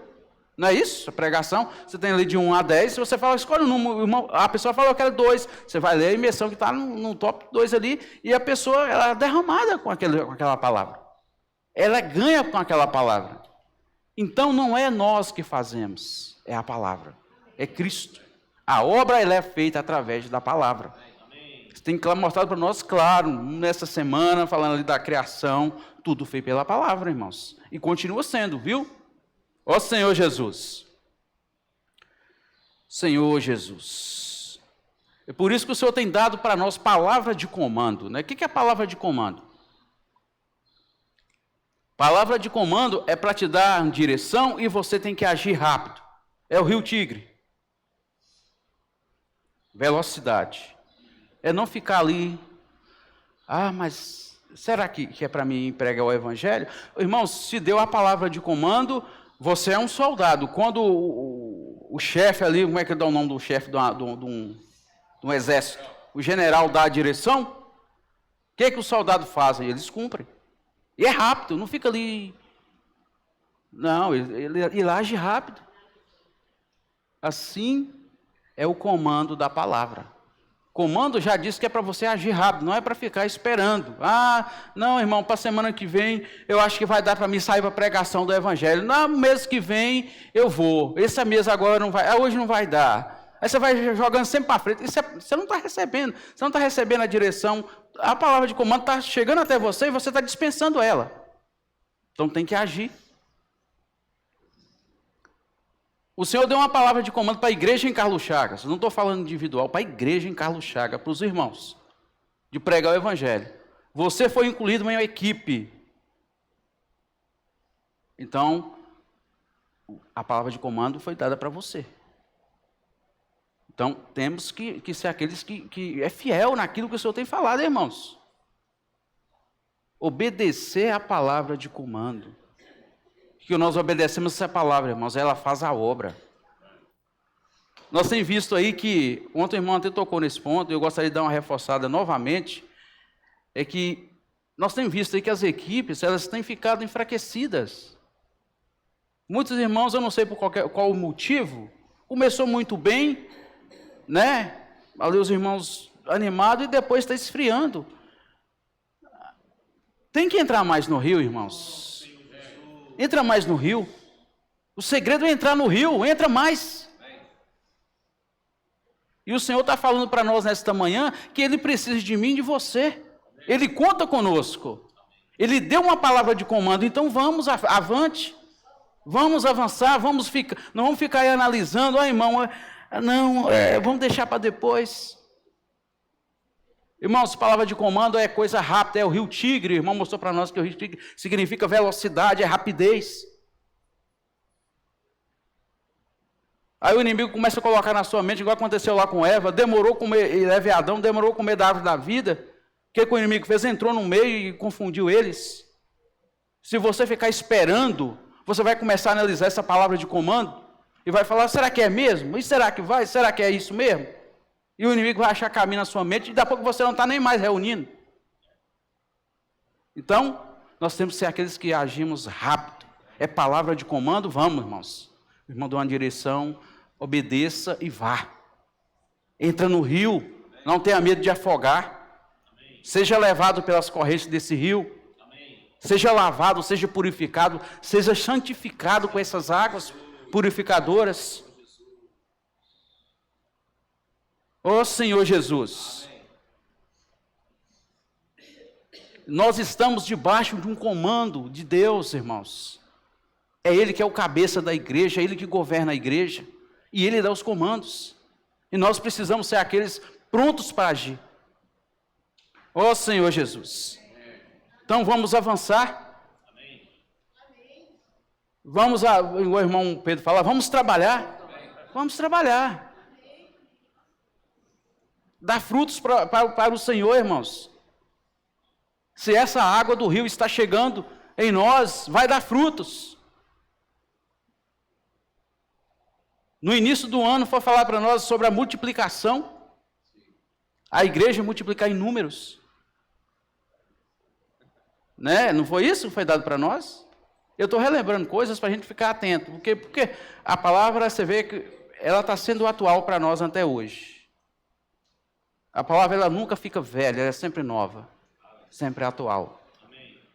Não é isso? A pregação, você tem ali de 1 a 10, se você fala, escolhe um número, a pessoa fala, eu quero 2, você vai ler a imersão que está no top 2 ali, e a pessoa ela é derramada com aquela palavra. Ela ganha com aquela palavra. Então não é nós que fazemos, é a palavra. É Cristo. A obra ela é feita através da palavra. Tem que mostrar para nós, claro, nessa semana, falando ali da criação, tudo feito pela palavra, irmãos. E continua sendo, viu? Ó Senhor Jesus. Senhor Jesus. É por isso que o Senhor tem dado para nós palavra de comando, né? O que é palavra de comando? Palavra de comando é para te dar direção e você tem que agir rápido. É o rio Tigre. Velocidade. É não ficar ali, mas será que é para mim pregar o Evangelho? Irmãos, se deu a palavra de comando, você é um soldado. Quando o chefe ali, como é que dá o nome do chefe de um exército? O general dá a direção, o que os soldados fazem? Eles cumprem. E é rápido, não fica ali. Não, ele age rápido. Assim é o comando da palavra. Comando já disse que é para você agir rápido, não é para ficar esperando. Não, irmão, para a semana que vem, eu acho que vai dar para mim sair para a pregação do Evangelho. No mês que vem, eu vou. Esse mês agora não vai, hoje não vai dar. Aí você vai jogando sempre para frente. Você não está recebendo. Você não está recebendo a direção. A palavra de comando está chegando até você e você está dispensando ela. Então tem que agir. O Senhor deu uma palavra de comando para a igreja em Carlos Chagas. Não estou falando individual, para a igreja em Carlos Chagas, para os irmãos, de pregar o Evangelho. Você foi incluído em uma equipe. Então, a palavra de comando foi dada para você. Então, temos que ser aqueles que é fiel naquilo que o Senhor tem falado, irmãos. Obedecer a palavra de comando. Que nós obedecemos essa palavra, irmãos, ela faz a obra. Nós temos visto aí que, ontem o irmão até tocou nesse ponto, eu gostaria de dar uma reforçada novamente, é que nós temos visto aí que as equipes, elas têm ficado enfraquecidas. Muitos irmãos, eu não sei por qual o motivo, começou muito bem, né? Ali os irmãos animados e depois está esfriando. Tem que entrar mais no rio, irmãos. Entra mais no rio. O segredo é entrar no rio, entra mais. E o Senhor está falando para nós nesta manhã que Ele precisa de mim e de você. Ele conta conosco. Ele deu uma palavra de comando, então vamos avante. Vamos avançar, não vamos ficar aí analisando, irmão, vamos deixar para depois. Irmãos, palavra de comando é coisa rápida, é o rio Tigre. O irmão mostrou para nós que o rio Tigre significa velocidade, é rapidez. Aí o inimigo começa a colocar na sua mente, igual aconteceu lá com Eva, Eva e Adão demorou a comer da árvore da vida. O que o inimigo fez? Entrou no meio e confundiu eles. Se você ficar esperando, você vai começar a analisar essa palavra de comando e vai falar, será que é mesmo? E será que vai? Será que é isso mesmo? E o inimigo vai achar caminho na sua mente e daqui a pouco você não está nem mais reunindo. Então, nós temos que ser aqueles que agimos rápido. É palavra de comando, vamos, irmãos. O irmão dá uma direção, obedeça e vá. Entra no rio, não tenha medo de afogar. Seja levado pelas correntes desse rio. Seja lavado, seja purificado, seja santificado com essas águas purificadoras. Ó Senhor Jesus, nós estamos debaixo de um comando de Deus, irmãos. É Ele que é o cabeça da igreja, é Ele que governa a igreja, e Ele dá os comandos. E nós precisamos ser aqueles prontos para agir. Ó Senhor Jesus. Então vamos avançar. Vamos, o irmão Pedro fala, vamos trabalhar. Vamos trabalhar. Dar frutos para o Senhor, irmãos. Se essa água do rio está chegando em nós, vai dar frutos. No início do ano foi falar para nós sobre a multiplicação. A igreja multiplicar em números. Né? Não foi isso que foi dado para nós? Eu estou relembrando coisas para a gente ficar atento. Porque a palavra, você vê que ela está sendo atual para nós até hoje. A palavra ela nunca fica velha, ela é sempre nova. Sempre atual.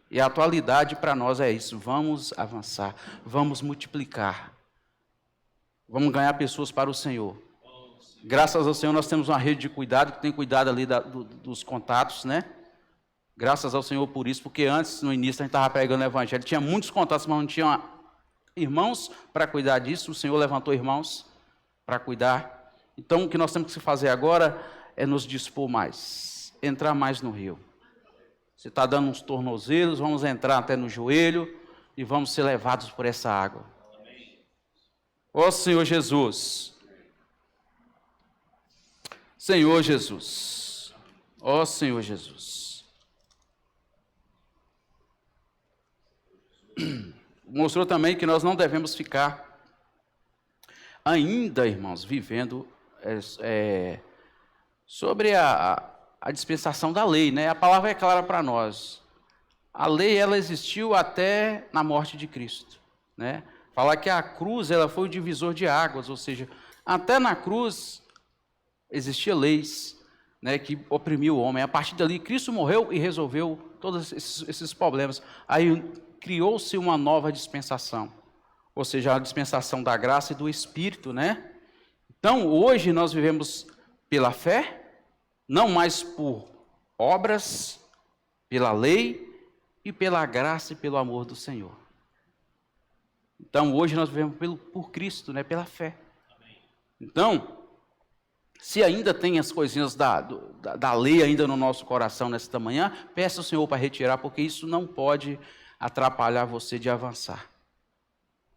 E a atualidade para nós é isso. Vamos avançar. Vamos multiplicar. Vamos ganhar pessoas para o Senhor. Graças ao Senhor nós temos uma rede de cuidado, que tem cuidado ali dos contatos, né? Graças ao Senhor por isso, porque antes, no início, a gente estava pregando o evangelho, tinha muitos contatos, mas não tinha irmãos para cuidar disso. O Senhor levantou irmãos para cuidar. Então, o que nós temos que fazer agora é nos dispor mais, entrar mais no rio. Você está dando uns tornozelos, vamos entrar até no joelho e vamos ser levados por essa água. Ó Senhor Jesus. Senhor Jesus. Ó Senhor Jesus. Mostrou também que nós não devemos ficar ainda, irmãos, vivendo sobre a dispensação da lei, né? A palavra é clara para nós. A lei, ela existiu até na morte de Cristo, né? Falar que a cruz, ela foi o divisor de águas, ou seja, até na cruz existia leis, né, que oprimiam o homem. A partir dali, Cristo morreu e resolveu todos esses problemas. Aí criou-se uma nova dispensação, ou seja, a dispensação da graça e do Espírito, né? Então, hoje nós vivemos pela fé, não mais por obras, pela lei e pela graça e pelo amor do Senhor. Então, hoje nós vivemos por Cristo, né? Pela fé. Então, se ainda tem as coisinhas da lei ainda no nosso coração nesta manhã, peça ao Senhor para retirar, porque isso não pode atrapalhar você de avançar.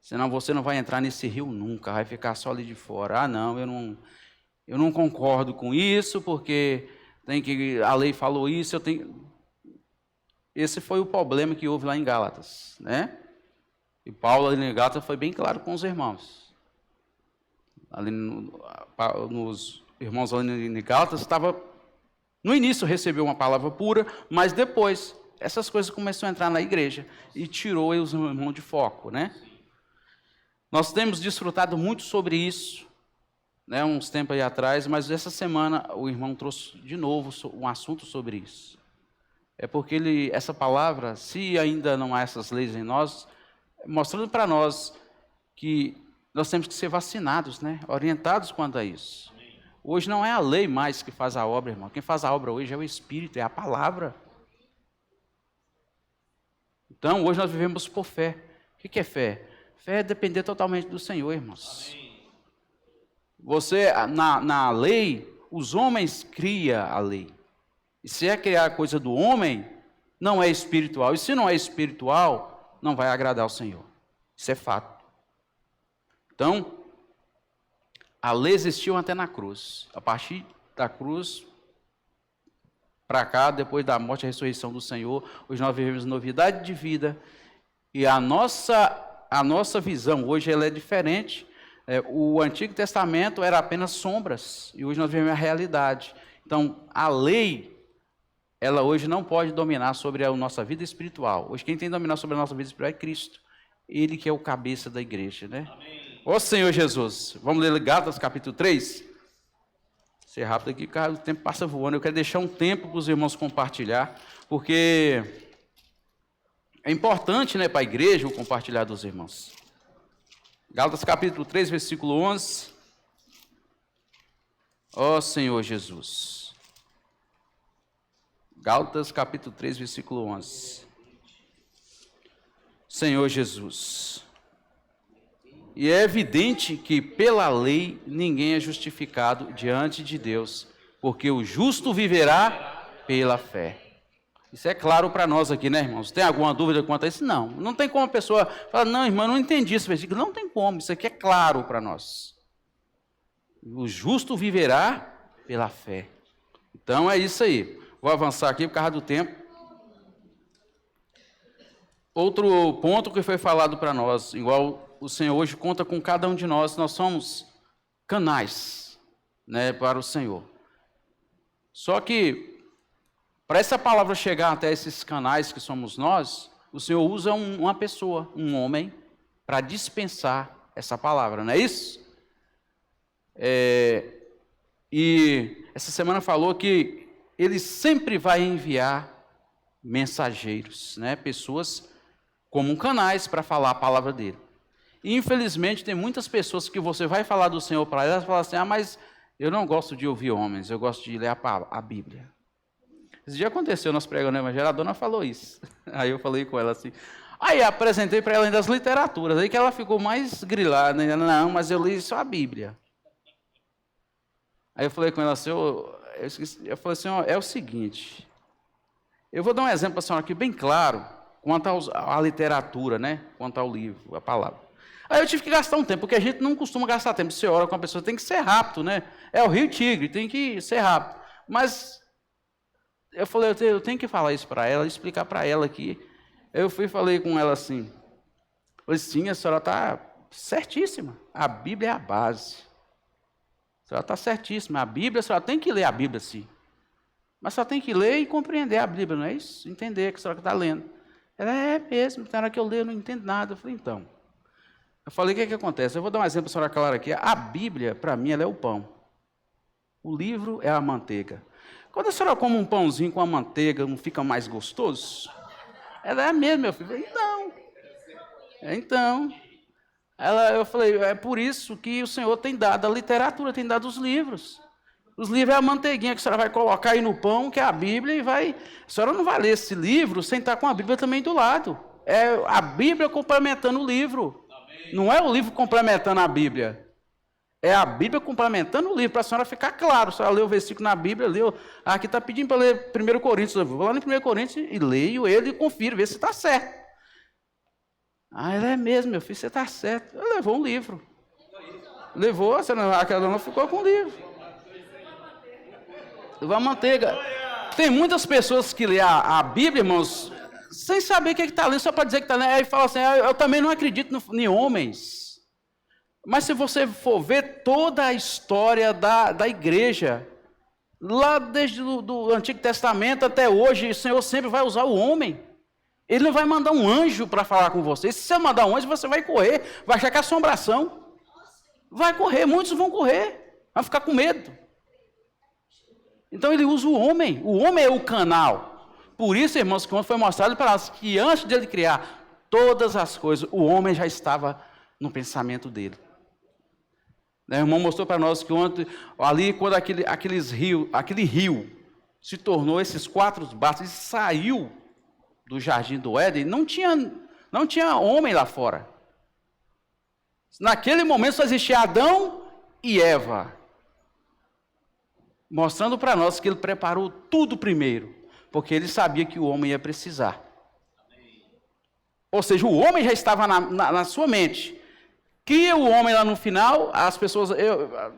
Senão você não vai entrar nesse rio nunca, vai ficar só ali de fora. Ah, não, eu não concordo com isso, porque a lei falou isso, Esse foi o problema que houve lá em Gálatas, né? E Paulo ali em Gálatas foi bem claro com os irmãos. Ali nos irmãos ali em Gálatas estava, no início recebeu uma palavra pura, mas depois essas coisas começaram a entrar na igreja e tirou os irmãos de foco, né? Nós temos desfrutado muito sobre isso, né, uns tempos aí atrás, mas essa semana o irmão trouxe de novo um assunto sobre isso. É porque essa palavra, se ainda não há essas leis em nós, mostrando para nós que nós temos que ser vacinados, né, orientados quanto a isso. Hoje não é a lei mais que faz a obra, irmão. Quem faz a obra hoje é o Espírito, é a palavra. Então, hoje nós vivemos por fé. O que é fé? Fé é depender totalmente do Senhor, irmãos. Você, na lei, os homens criam a lei. E se é criar coisa do homem, não é espiritual. E se não é espiritual, não vai agradar ao Senhor. Isso é fato. Então, a lei existiu até na cruz. A partir da cruz para cá, depois da morte e ressurreição do Senhor, hoje nós vivemos novidade de vida. E a nossa visão hoje ela é diferente. O Antigo Testamento era apenas sombras. E hoje nós vivemos a realidade. Então, a lei, ela hoje não pode dominar sobre a nossa vida espiritual. Hoje quem tem que dominar sobre a nossa vida espiritual é Cristo. Ele que é o cabeça da igreja, né? Amém. Ó Senhor Jesus, vamos ler Gálatas capítulo 3? Ser rápido aqui, cara, o tempo passa voando. Eu quero deixar um tempo para os irmãos compartilhar, porque é importante, né, para a igreja o compartilhar dos irmãos. Gálatas capítulo 3, versículo 11. Ó Senhor Jesus. Gálatas capítulo 3, versículo 11. Senhor Jesus. E é evidente que pela lei ninguém é justificado diante de Deus, porque o justo viverá pela fé. Isso é claro para nós aqui, né, irmãos? Tem alguma dúvida quanto a isso? Não. Não tem como a pessoa falar, não, irmão, não entendi esse versículo. Não tem como, isso aqui é claro para nós. O justo viverá pela fé. Então é isso aí. Vou avançar aqui por causa do tempo. Outro ponto que foi falado para nós, igual o Senhor hoje conta com cada um de nós, nós somos canais, né, para o Senhor. Só que, para essa palavra chegar até esses canais que somos nós, o Senhor usa uma pessoa, um homem, para dispensar essa palavra, não é isso? E essa semana falou que Ele sempre vai enviar mensageiros, né, pessoas como canais para falar a palavra dele. E, infelizmente, tem muitas pessoas que você vai falar do Senhor para elas e falam assim, mas eu não gosto de ouvir homens, eu gosto de ler a Bíblia. Esse dia aconteceu, nós pregando no Evangelho, a dona falou isso. Aí eu falei com ela assim, aí apresentei para ela ainda as literaturas, aí que ela ficou mais grilada, né? Não, mas eu li só a Bíblia. Aí eu falei com ela assim, eu falei assim, é o seguinte, eu vou dar um exemplo para a senhora aqui bem claro, quanto à literatura, né? Quanto ao livro, a palavra. Aí eu tive que gastar um tempo, porque a gente não costuma gastar tempo. Você ora com a pessoa, tem que ser rápido, né? É o Rio Tigre, tem que ser rápido. Mas eu falei, eu tenho que falar isso para ela, explicar para ela aqui. Eu fui e falei com ela assim, sim, a senhora está certíssima. A Bíblia é a base. A senhora está certíssima. A Bíblia, a senhora tem que ler a Bíblia, sim. Mas só tem que ler e compreender a Bíblia, não é isso? Entender que a senhora está lendo. Ela é mesmo, na hora que eu leio eu não entendo nada. Eu falei, então. Eu falei, o que acontece? Eu vou dar um exemplo para a senhora clara aqui. A Bíblia, para mim, ela é o pão. O livro é a manteiga. Quando a senhora come um pãozinho com a manteiga, não fica mais gostoso? Ela é mesmo, meu filho. Então. Eu falei, é por isso que o Senhor tem dado a literatura, tem dado os livros. Os livros é a manteiguinha que a senhora vai colocar aí no pão, que é a Bíblia, e vai... A senhora não vai ler esse livro sem estar com a Bíblia também do lado. É a Bíblia complementando o livro. Não é o livro complementando a Bíblia. É a Bíblia complementando o livro, para a senhora ficar claro. A senhora leu o versículo na Bíblia, leu. Aqui está pedindo para ler 1 Coríntios. Eu vou lá no 1 Coríntios e leio ele e confiro, ver se está certo. Ela é mesmo, meu filho, você está certo. Ela levou um livro. Levou, aquela dona ficou com o livro. Levou a manteiga. Tem muitas pessoas que lêem a Bíblia, irmãos, sem saber o que está lendo, só para dizer que está lendo. Aí fala assim, eu também não acredito em homens. Mas se você for ver toda a história da igreja, lá desde o Antigo Testamento até hoje, o Senhor sempre vai usar o homem. Ele não vai mandar um anjo para falar com você. Se você mandar um anjo, você vai correr, vai achar que é assombração. Vai correr, muitos vão correr, vão ficar com medo. Então ele usa o homem é o canal. Por isso, irmãos, que foi mostrado para nós que antes de ele criar todas as coisas, o homem já estava no pensamento dele. O irmão mostrou para nós que ontem, ali, quando aquele rio se tornou esses 4 braços e saiu do jardim do Éden, não tinha homem lá fora. Naquele momento só existia Adão e Eva, mostrando para nós que ele preparou tudo primeiro, porque ele sabia que o homem ia precisar. Ou seja, o homem já estava na sua mente. Que o homem lá no final, as pessoas...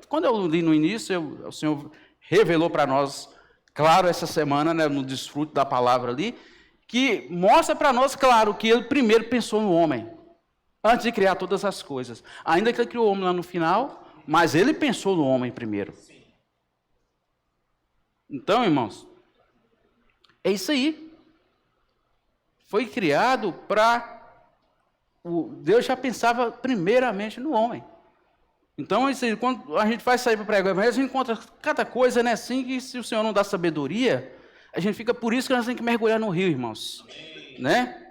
quando eu li no início, o Senhor revelou para nós, claro, essa semana, né, no desfrute da palavra ali, que mostra para nós, claro, que ele primeiro pensou no homem, antes de criar todas as coisas. Ainda que ele criou o homem lá no final, mas ele pensou no homem primeiro. Então, irmãos, é isso aí. Foi criado para... Deus já pensava primeiramente no homem. Então, quando a gente vai sair para pregar o evangelho, a gente encontra cada coisa, né, assim, que se o Senhor não dá sabedoria, a gente fica, por isso que nós temos que mergulhar no rio, irmãos. Né?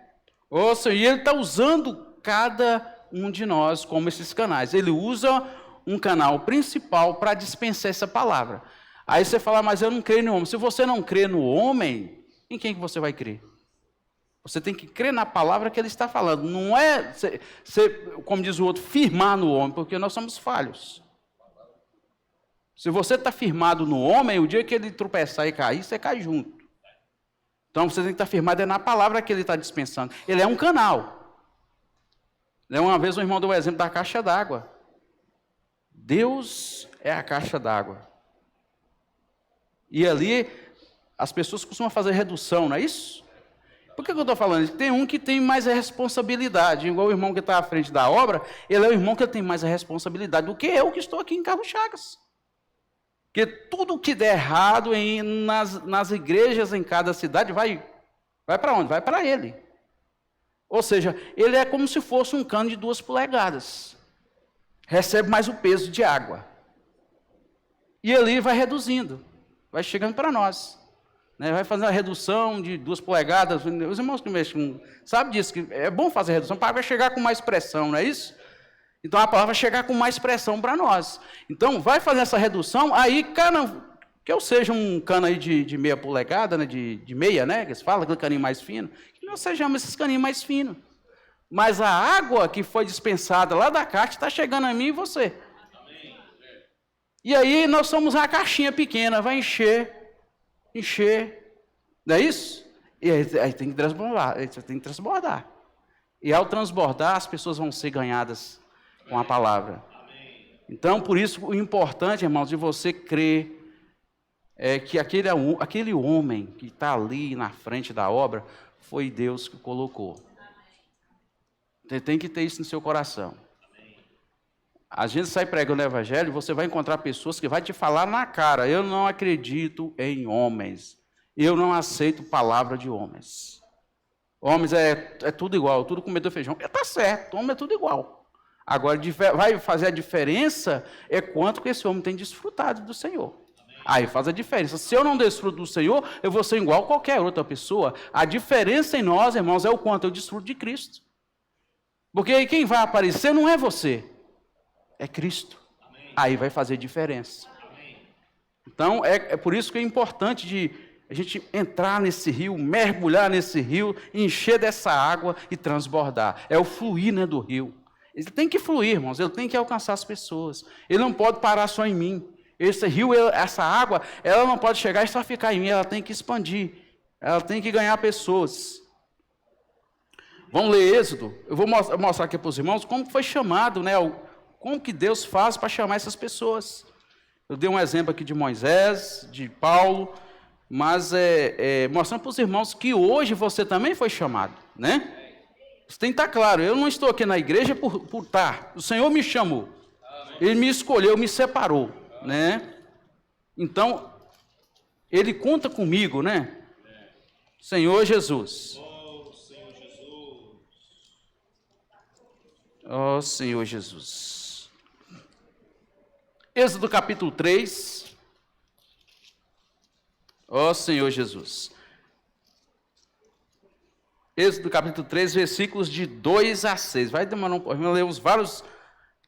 Ou seja, e ele está usando cada um de nós como esses canais. Ele usa um canal principal para dispensar essa palavra. Aí você fala, mas eu não creio no homem. Se você não crê no homem, em quem que você vai crer? Você tem que crer na palavra que ele está falando. Não é, como diz o outro, firmar no homem, porque nós somos falhos. Se você está firmado no homem, o dia que ele tropeçar e cair, você cai junto. Então você tem que estar firmado na palavra que ele está dispensando. Ele é um canal. Uma vez um irmão deu o exemplo da caixa d'água. Deus é a caixa d'água. E ali, as pessoas costumam fazer redução, não é isso? Por que eu estou falando isso? Tem um que tem mais a responsabilidade, igual o irmão que está à frente da obra, ele é o irmão que tem mais a responsabilidade do que eu que estou aqui em Carlos Chagas. Porque tudo que der errado nas igrejas em cada cidade, vai para onde? Vai para ele. Ou seja, ele é como se fosse um cano de 2 polegadas. Recebe mais o peso de água. E ali vai reduzindo, vai chegando para nós. Vai fazer uma redução de 2 polegadas. Os irmãos que mexem, sabem disso, que é bom fazer redução, para chegar com mais pressão, não é isso? Então a palavra vai chegar com mais pressão para nós. Então vai fazer essa redução, aí que eu seja um cano aí de meia polegada, né, de meia, né, que se fala, aquele caninho mais fino, que nós sejamos esses caninhos mais finos. Mas a água que foi dispensada lá da caixa está chegando a mim e você. E aí nós somos uma caixinha pequena, vai encher, não é isso? E aí tem que transbordar, E ao transbordar, as pessoas vão ser ganhadas com a palavra. Então, por isso, o importante, irmãos, de você crer é que aquele homem que está ali na frente da obra, foi Deus que colocou. Você tem que ter isso no seu coração. A gente sai pregando o evangelho, você vai encontrar pessoas que vão te falar na cara, eu não acredito em homens, eu não aceito palavra de homens. Homens é tudo igual, tudo comedor de feijão. Está certo, homem é tudo igual. Agora, vai fazer a diferença é quanto que esse homem tem desfrutado do Senhor. Aí faz a diferença. Se eu não desfruto do Senhor, eu vou ser igual a qualquer outra pessoa. A diferença em nós, irmãos, é o quanto eu desfruto de Cristo. Porque aí quem vai aparecer não é você, é Cristo. Aí vai fazer diferença. Então, é por isso que é importante a gente entrar nesse rio, mergulhar nesse rio, encher dessa água e transbordar. É o fluir, né, do rio. Ele tem que fluir, irmãos, ele tem que alcançar as pessoas. Ele não pode parar só em mim. Esse rio, essa água, ela não pode chegar e só ficar em mim, ela tem que expandir. Ela tem que ganhar pessoas. Vamos ler Êxodo. Eu vou mostrar aqui para os irmãos como foi chamado, né? Como que Deus faz para chamar essas pessoas. Eu dei um exemplo aqui de Moisés, de Paulo, mas mostrando para os irmãos que hoje você também foi chamado, né? Isso tem que estar claro, eu não estou aqui na igreja por estar, o Senhor me chamou, Ele me escolheu, me separou, né? Então, Ele conta comigo, né? Senhor Jesus. Ó Senhor Jesus. Êxodo capítulo 3. Ó Senhor Jesus. Êxodo capítulo 3, versículos de 2 a 6. Vai demorar vamos ler uns vários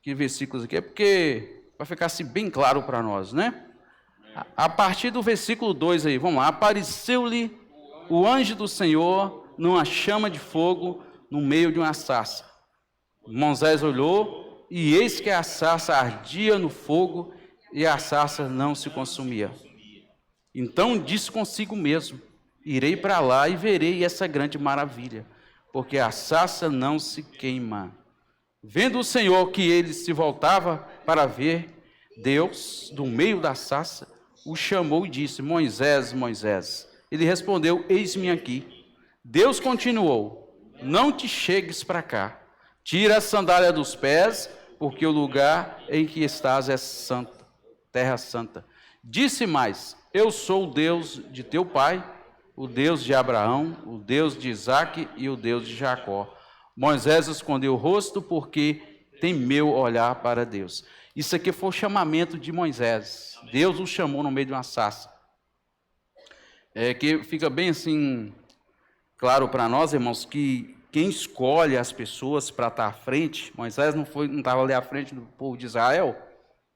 versículos aqui, porque vai ficar assim bem claro para nós, né? A partir do versículo 2 aí, vamos lá. Apareceu-lhe o anjo do Senhor numa chama de fogo no meio de uma sarça. Moisés olhou e eis que a sarça ardia no fogo e a sarça não se consumia. Então disse consigo mesmo: irei para lá e verei essa grande maravilha, porque a sarça não se queima. Vendo o Senhor que ele se voltava para ver, Deus, do meio da sarça, o chamou e disse: Moisés, Moisés. Ele respondeu: eis-me aqui. Deus continuou: não te chegues para cá. Tira a sandália dos pés, porque o lugar em que estás é santo, terra santa. Disse mais: eu sou o Deus de teu pai, o Deus de Abraão, o Deus de Isaque e o Deus de Jacó. Moisés escondeu o rosto porque temeu olhar para Deus. Isso aqui foi o chamamento de Moisés. Deus o chamou no meio de uma sarça. Que fica bem assim claro para nós, irmãos, que quem escolhe as pessoas para estar à frente, Moisés não estava ali à frente do povo de Israel,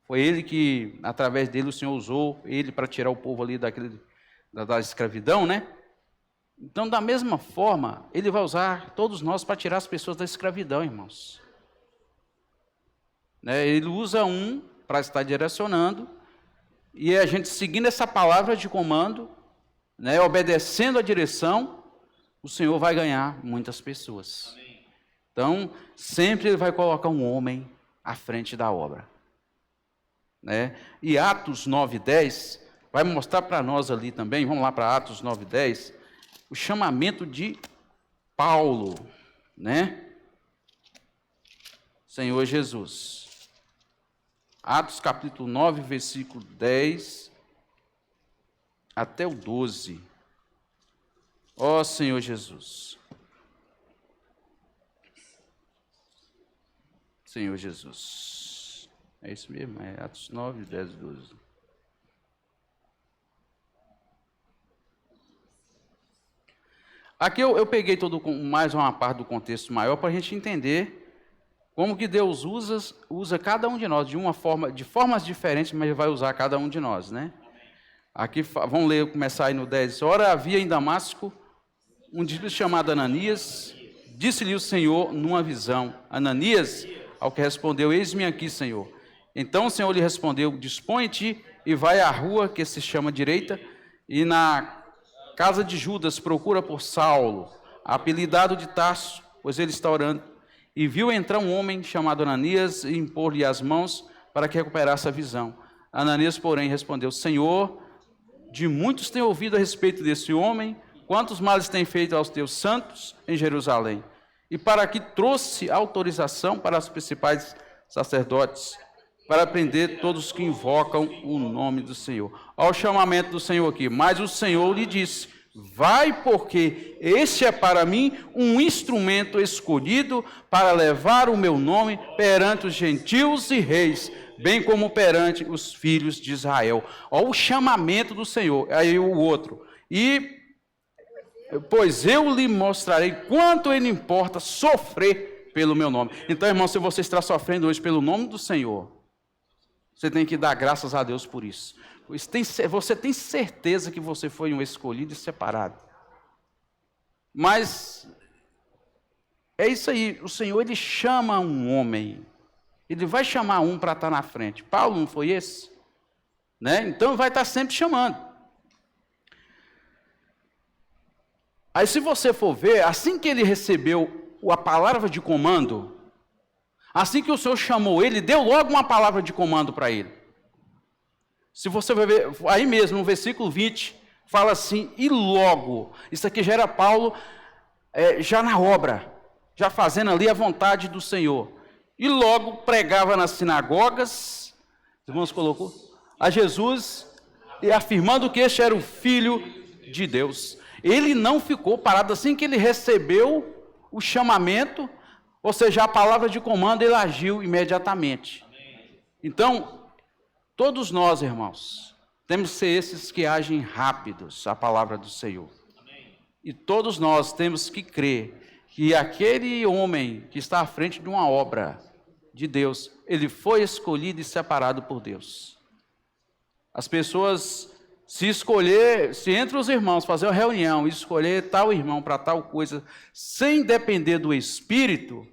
foi ele que, através dele, o Senhor usou ele para tirar o povo ali da escravidão, né? Então, da mesma forma, ele vai usar todos nós para tirar as pessoas da escravidão, irmãos. Ele usa um para estar direcionando, e a gente seguindo essa palavra de comando, obedecendo a direção, o Senhor vai ganhar muitas pessoas. Então, sempre ele vai colocar um homem à frente da obra. E Atos 9:10 vai mostrar para nós ali também, vamos lá para Atos 9:10, o chamamento de Paulo, Senhor Jesus. Atos capítulo 9, versículo 10 até o 12. Ó Senhor Jesus. Senhor Jesus. É isso mesmo, é Atos 9, 10 e 12. Aqui eu peguei mais uma parte do contexto maior para a gente entender como que Deus usa cada um de nós de formas diferentes, mas vai usar cada um de nós, Aqui, vamos ler, começar aí no 10. Ora, havia em Damasco um discípulo chamado Ananias. Disse-lhe o Senhor numa visão: Ananias, ao que respondeu: eis-me aqui, Senhor. Então o Senhor lhe respondeu: dispõe-te e vai à rua que se chama direita, e na casa de Judas procura por Saulo, apelidado de Tarso, pois ele está orando. E viu entrar um homem chamado Ananias e impor-lhe as mãos para que recuperasse a visão. Ananias, porém, respondeu: Senhor, de muitos tenho ouvido a respeito desse homem, quantos males tem feito aos teus santos em Jerusalém. E para que trouxe autorização para os principais sacerdotes, para prender todos os que invocam o nome do Senhor. Olha o chamamento do Senhor aqui. Mas o Senhor lhe disse: vai, porque este é para mim um instrumento escolhido para levar o meu nome perante os gentios e reis, bem como perante os filhos de Israel. Olha o chamamento do Senhor. Aí o outro. Pois eu lhe mostrarei quanto ele importa sofrer pelo meu nome. Então, irmão, se você está sofrendo hoje pelo nome do Senhor, você tem que dar graças a Deus por isso. Você tem certeza que você foi um escolhido e separado. Mas é isso aí, o Senhor, ele chama um homem. Ele vai chamar um para estar na frente. Paulo não foi esse? Então vai estar sempre chamando. Aí se você for ver, assim que ele recebeu a palavra de comando, assim que o Senhor chamou ele, deu logo uma palavra de comando para ele. Se você vai ver, aí mesmo, no versículo 20, fala assim: e logo, isso aqui já era Paulo, já na obra, já fazendo ali a vontade do Senhor. E logo pregava nas sinagogas, os irmãos colocou, a Jesus, e afirmando que este era o Filho de Deus. Ele não ficou parado, assim que ele recebeu o chamamento, Ou seja, a palavra de comando, ele agiu imediatamente. Então, todos nós, irmãos, temos que ser esses que agem rápidos à palavra do Senhor. E todos nós temos que crer que aquele homem que está à frente de uma obra de Deus, ele foi escolhido e separado por Deus. As pessoas, se entre os irmãos fazer uma reunião e escolher tal irmão para tal coisa, sem depender do Espírito,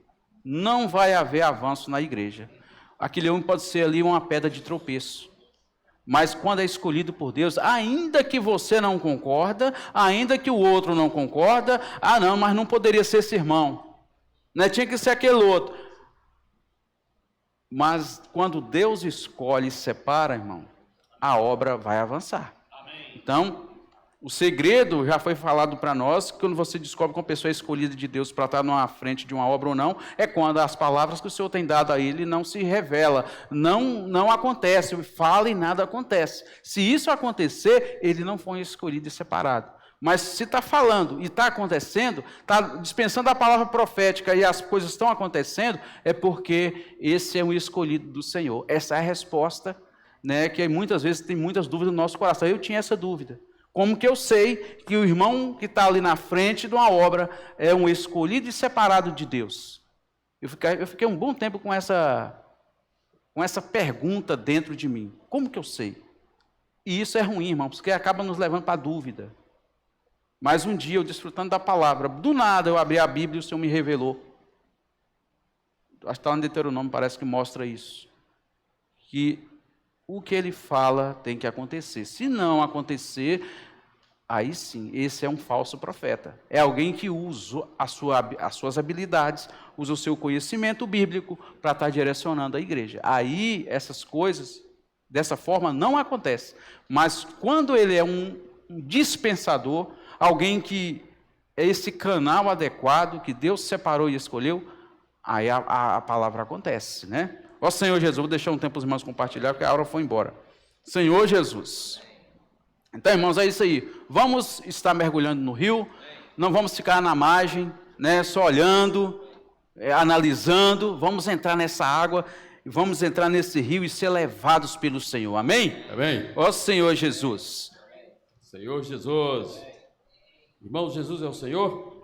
não vai haver avanço na igreja. Aquele homem pode ser ali uma pedra de tropeço. Mas quando é escolhido por Deus, ainda que você não concorda, ainda que o outro não concorda, não, mas não poderia ser esse irmão, né? Tinha que ser aquele outro. Mas quando Deus escolhe e separa, irmão, a obra vai avançar. Então, o segredo já foi falado para nós, que quando você descobre que uma pessoa é escolhida de Deus para estar na frente de uma obra ou não, é quando as palavras que o Senhor tem dado a ele não se revela, não acontece, fala e nada acontece. Se isso acontecer, ele não foi escolhido e separado. Mas se está falando e está acontecendo, está dispensando a palavra profética e as coisas estão acontecendo, é porque esse é um escolhido do Senhor. Essa é a resposta, né, que muitas vezes tem muitas dúvidas no nosso coração. Eu tinha essa dúvida. Como que eu sei que o irmão que está ali na frente de uma obra é um escolhido e separado de Deus? Eu fiquei um bom tempo com essa pergunta dentro de mim. Como que eu sei? E isso é ruim, irmão, porque acaba nos levando para a dúvida. Mas um dia, eu desfrutando da palavra, do nada eu abri a Bíblia e o Senhor me revelou. Acho que está no Deuteronômio, parece que mostra isso. Que o que ele fala tem que acontecer. Se não acontecer, aí sim, esse é um falso profeta. É alguém que usa as suas habilidades, usa o seu conhecimento bíblico para estar direcionando a igreja. Aí, essas coisas, dessa forma, não acontecem. Mas quando ele é um dispensador, alguém que é esse canal adequado, que Deus separou e escolheu, aí a palavra acontece, né? Ó Senhor Jesus, vou deixar um tempo os irmãos compartilhar, porque a hora foi embora. Senhor Jesus. Então, irmãos, é isso aí. Vamos estar mergulhando no rio, não vamos ficar na margem, né, só olhando, analisando. Vamos entrar nessa água, vamos entrar nesse rio e ser levados pelo Senhor. Amém? Amém. Ó Senhor Jesus. Senhor Jesus. Irmãos, Jesus é o Senhor?